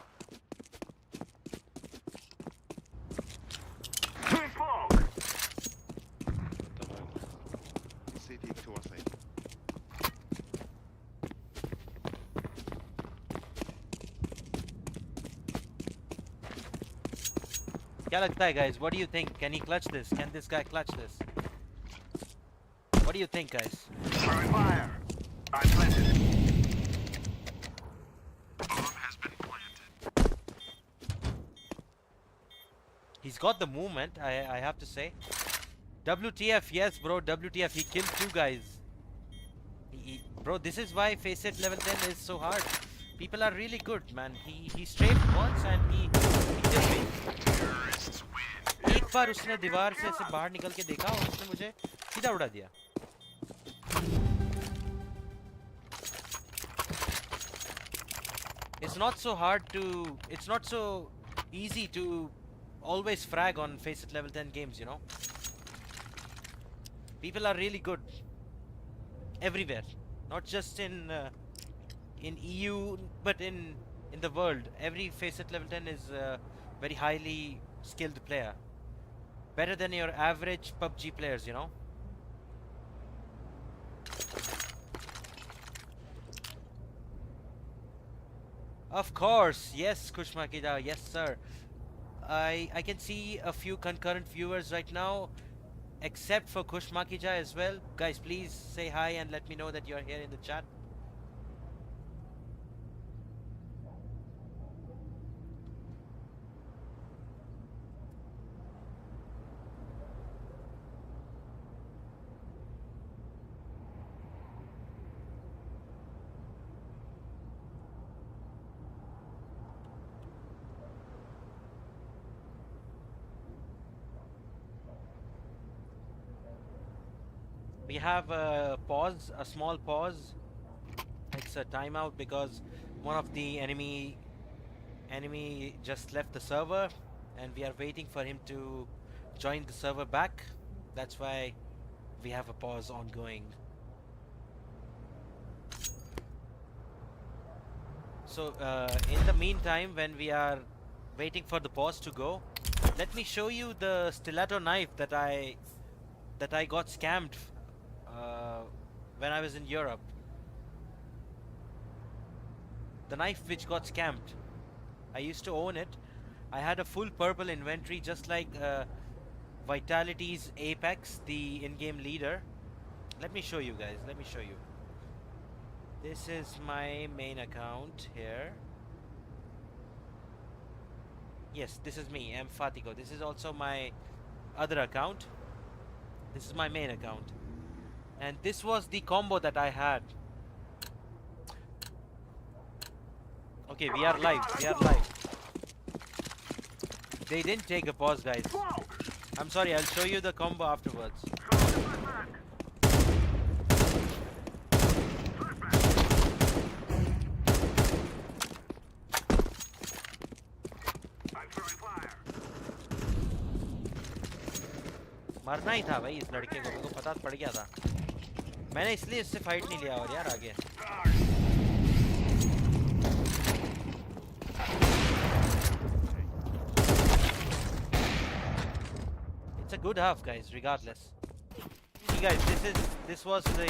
Smoke. CT to our side. क्या लगता है guys? What do you think? Can he clutch this? Can this guy clutch this? What do you think, guys? Throwing fire. I planted. Bomb has been planted. He's got the movement, I have to say. WTF, yes bro, WTF, he killed two guys. Bro, this is why Faceit level 10 is so hard. People are really good, man. He strafed once and he did me. एक बार उसने दीवार से ऐसे बाहर निकल के देखा और उसने मुझे सीधा उड़ा दिया. not so hard to, it's not so easy to always frag on Faceit Level 10 games, you know. People are really good everywhere, not just in EU, but in the world. Every Faceit Level 10 is a very highly skilled player, better than your average PUBG players, you know. Of course, yes, Kushmakida, yes sir. I can see a few concurrent viewers right now, except for Kushmakija as well. Guys, please say hi and let me know that you're here in the chat. We have a pause, a small pause. It's a timeout because one of the enemy just left the server and we are waiting for him to join the server back. That's why we have a pause ongoing. So in the meantime, when we are waiting for the pause to go, let me show you the stiletto knife that I got scammed when I was in Europe. The knife which got scammed. I used to own it. I had a full purple inventory, just like Vitality's Apex, the in-game leader. Let me show you guys. Let me show you. This is my main account here. Yes, this is me, M Fatigo. This is also my other account. This is my main account. And this was the combo that I had. Okay, we are live. We are live. They didn't take a pause, guys. I'm sorry, I'll show you the combo afterwards. मरना ही था भाई इस लड़के को, मेरे को पता पड़ गया था. मैंने इसलिए इससे फाइट नहीं लिया और यार आगे. It's a good half, guys, regardless. See guys, this was the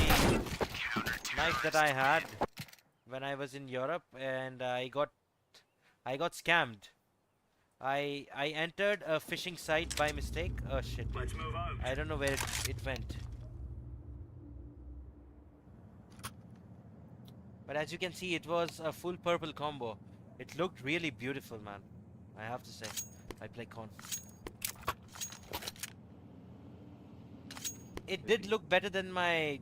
knife that I had when I was in Europe, and I got scammed. I entered a phishing site by mistake. Oh shit. Let's move out. I don't know where it went. But as you can see, it was a full purple combo. It looked really beautiful, man. I have to say. I play con. It did look better than my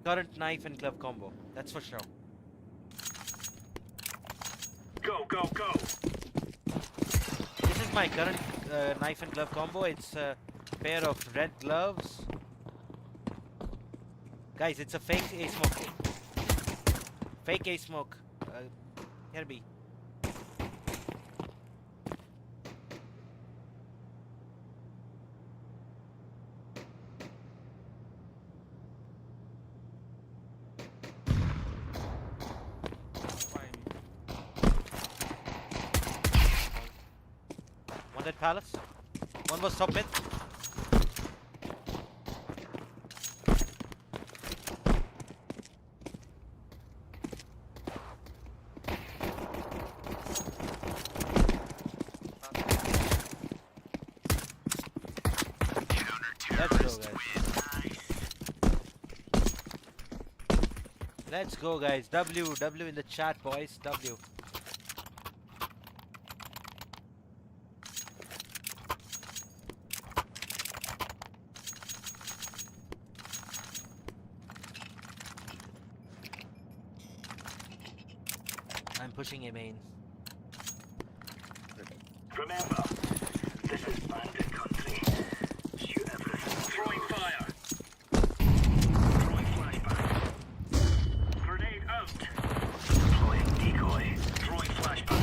current knife and glove combo. That's for sure. Go, go, go. This is my current knife and glove combo. It's a pair of red gloves. Guys, it's a fake A-smoke. Fake A-smoke. Here be. One at Palace. One was top mid. Let's go, guys. W in the chat, boys. W. I'm pushing a main. Remember, this is bandit country. Shoot everything. Throwing fire. Throwing flashbang. Grenade out. Deploying decoy. Throwing flashbang.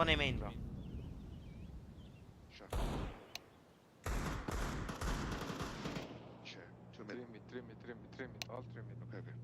one A main, bro. Sure. Sure. 2 mid. 3 mid, all 3 mid. Okay, okay.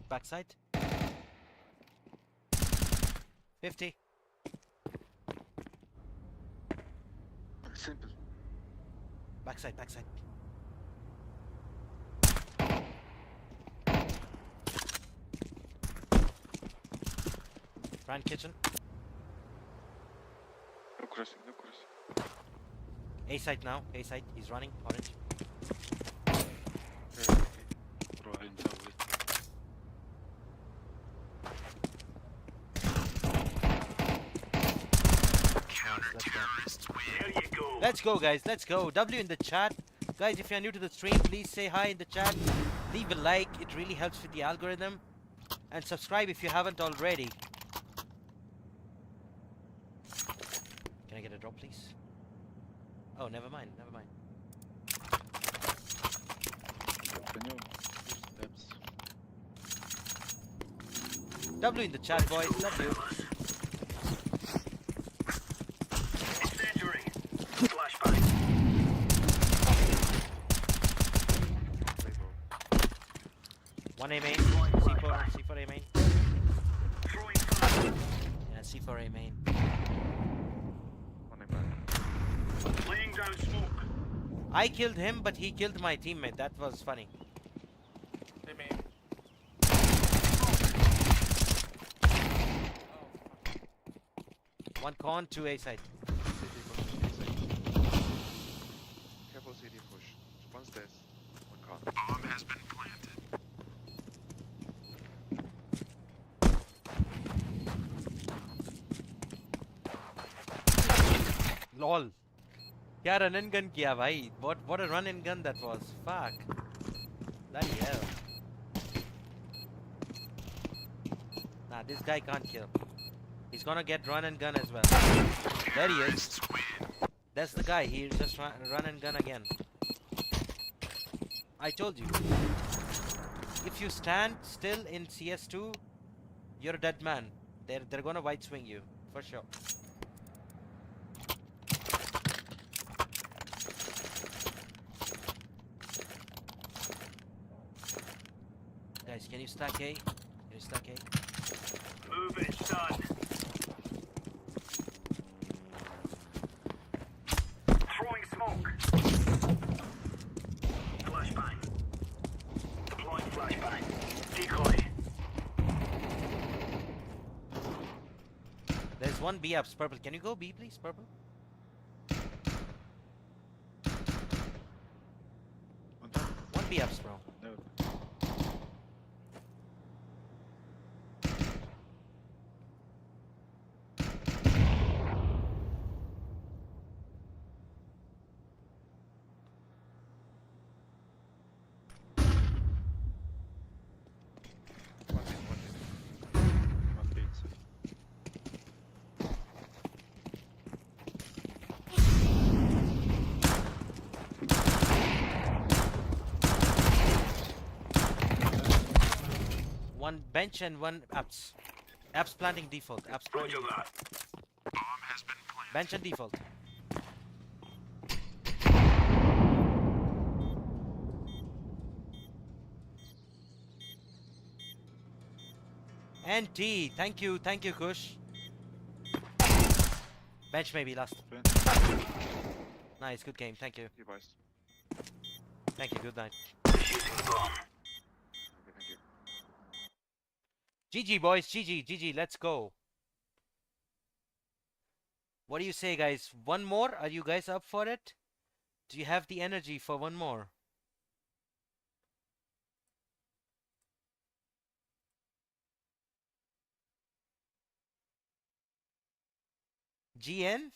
Backside. 50. Simple. Backside. Grand kitchen. No crossing. A side now. A side. He's running. Orange. Bro, I know it. Let's go, guys. Let's go. W in the chat. Guys, if you're new to the stream, please say hi in the chat. Leave a like. It really helps with the algorithm. And subscribe if you haven't already. Can I get a drop, please? Oh, never mind. Can you steps? W in the chat, boys. W. One A main. C4 A main. Yeah, C4 A main. One A back. Laying down smoke. I killed him, but he killed my teammate. That was funny. One con, 2 A side. Careful CD push. One stairs. One con. Bomb has been planted. LOL. क्या run and gun किया भाई? What a run and gun that was. Fuck. Bloody hell. Nah, this guy can't kill. He's gonna get run and gun as well. There he is. That's the guy. He just run and gun again. I told you. If you stand still in CS2, you're a dead man. They're gonna wide swing you for sure. Guys, can you stack A? Move it, son. Throwing smoke. Flashbang. Deploying flashbang. Decoy. There's one B ups, purple. Can you go B, please, purple? One B ups, bro. No. One bench and one apps. Apps planting default. Apps planting default. Bomb has been planted. Bench and default. And T. Thank you, Kush. Bench maybe last. Nice, good game. Thank you. You boys. Thank you. Good night. Shooting the bomb. Thank you. GG boys, GG, let's go. What do you say, guys? One more? Are you guys up for it? Do you have the energy for one more? GN?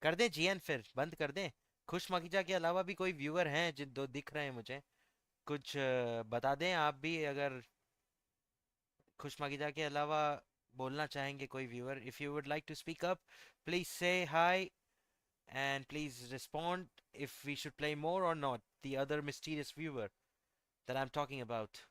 कर दें जियान, फिर बंद कर दें। खुश मकीजा के अलावा भी कोई व्यूअर हैं जिन दो दिख रहे हैं मुझे, कुछ बता दें आप भी, अगर खुश मकीजा के अलावा बोलना चाहेंगे कोई viewer. If you would like to speak up, please से hi and please respond if we should play more or not, the other mysterious viewer that I'm talking about.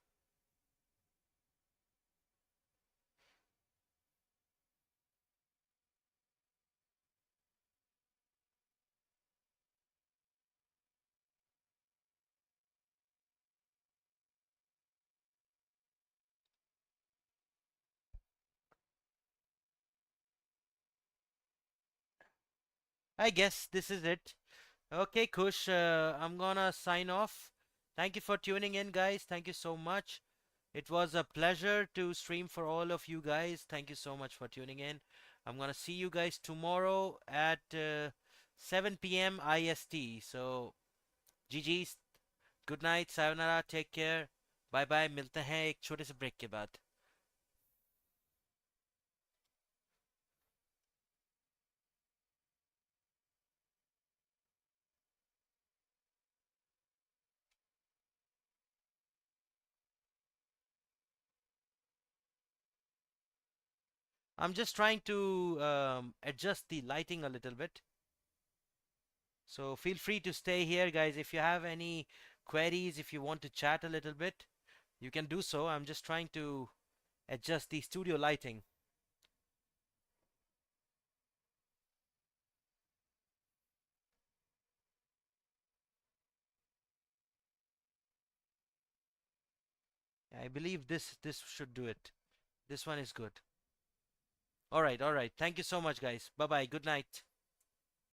I guess this is it. Okay, Kush, I'm gonna sign off. Thank you for tuning in, guys. Thank you so much. It was a pleasure to stream for all of you guys. Thank you so much for tuning in. I'm gonna see you guys tomorrow at 7 p.m. IST. So, GG's, good night, sayonara, take care, bye bye. मिलते हैं एक छोटे से break के बाद. I'm just trying to adjust the lighting a little bit. So feel free to stay here, guys. If you have any queries, if you want to chat a little bit, you can do so. I'm just trying to adjust the studio lighting. I believe this should do it. This one is good. All right. Thank you so much, guys. Bye bye. Good night.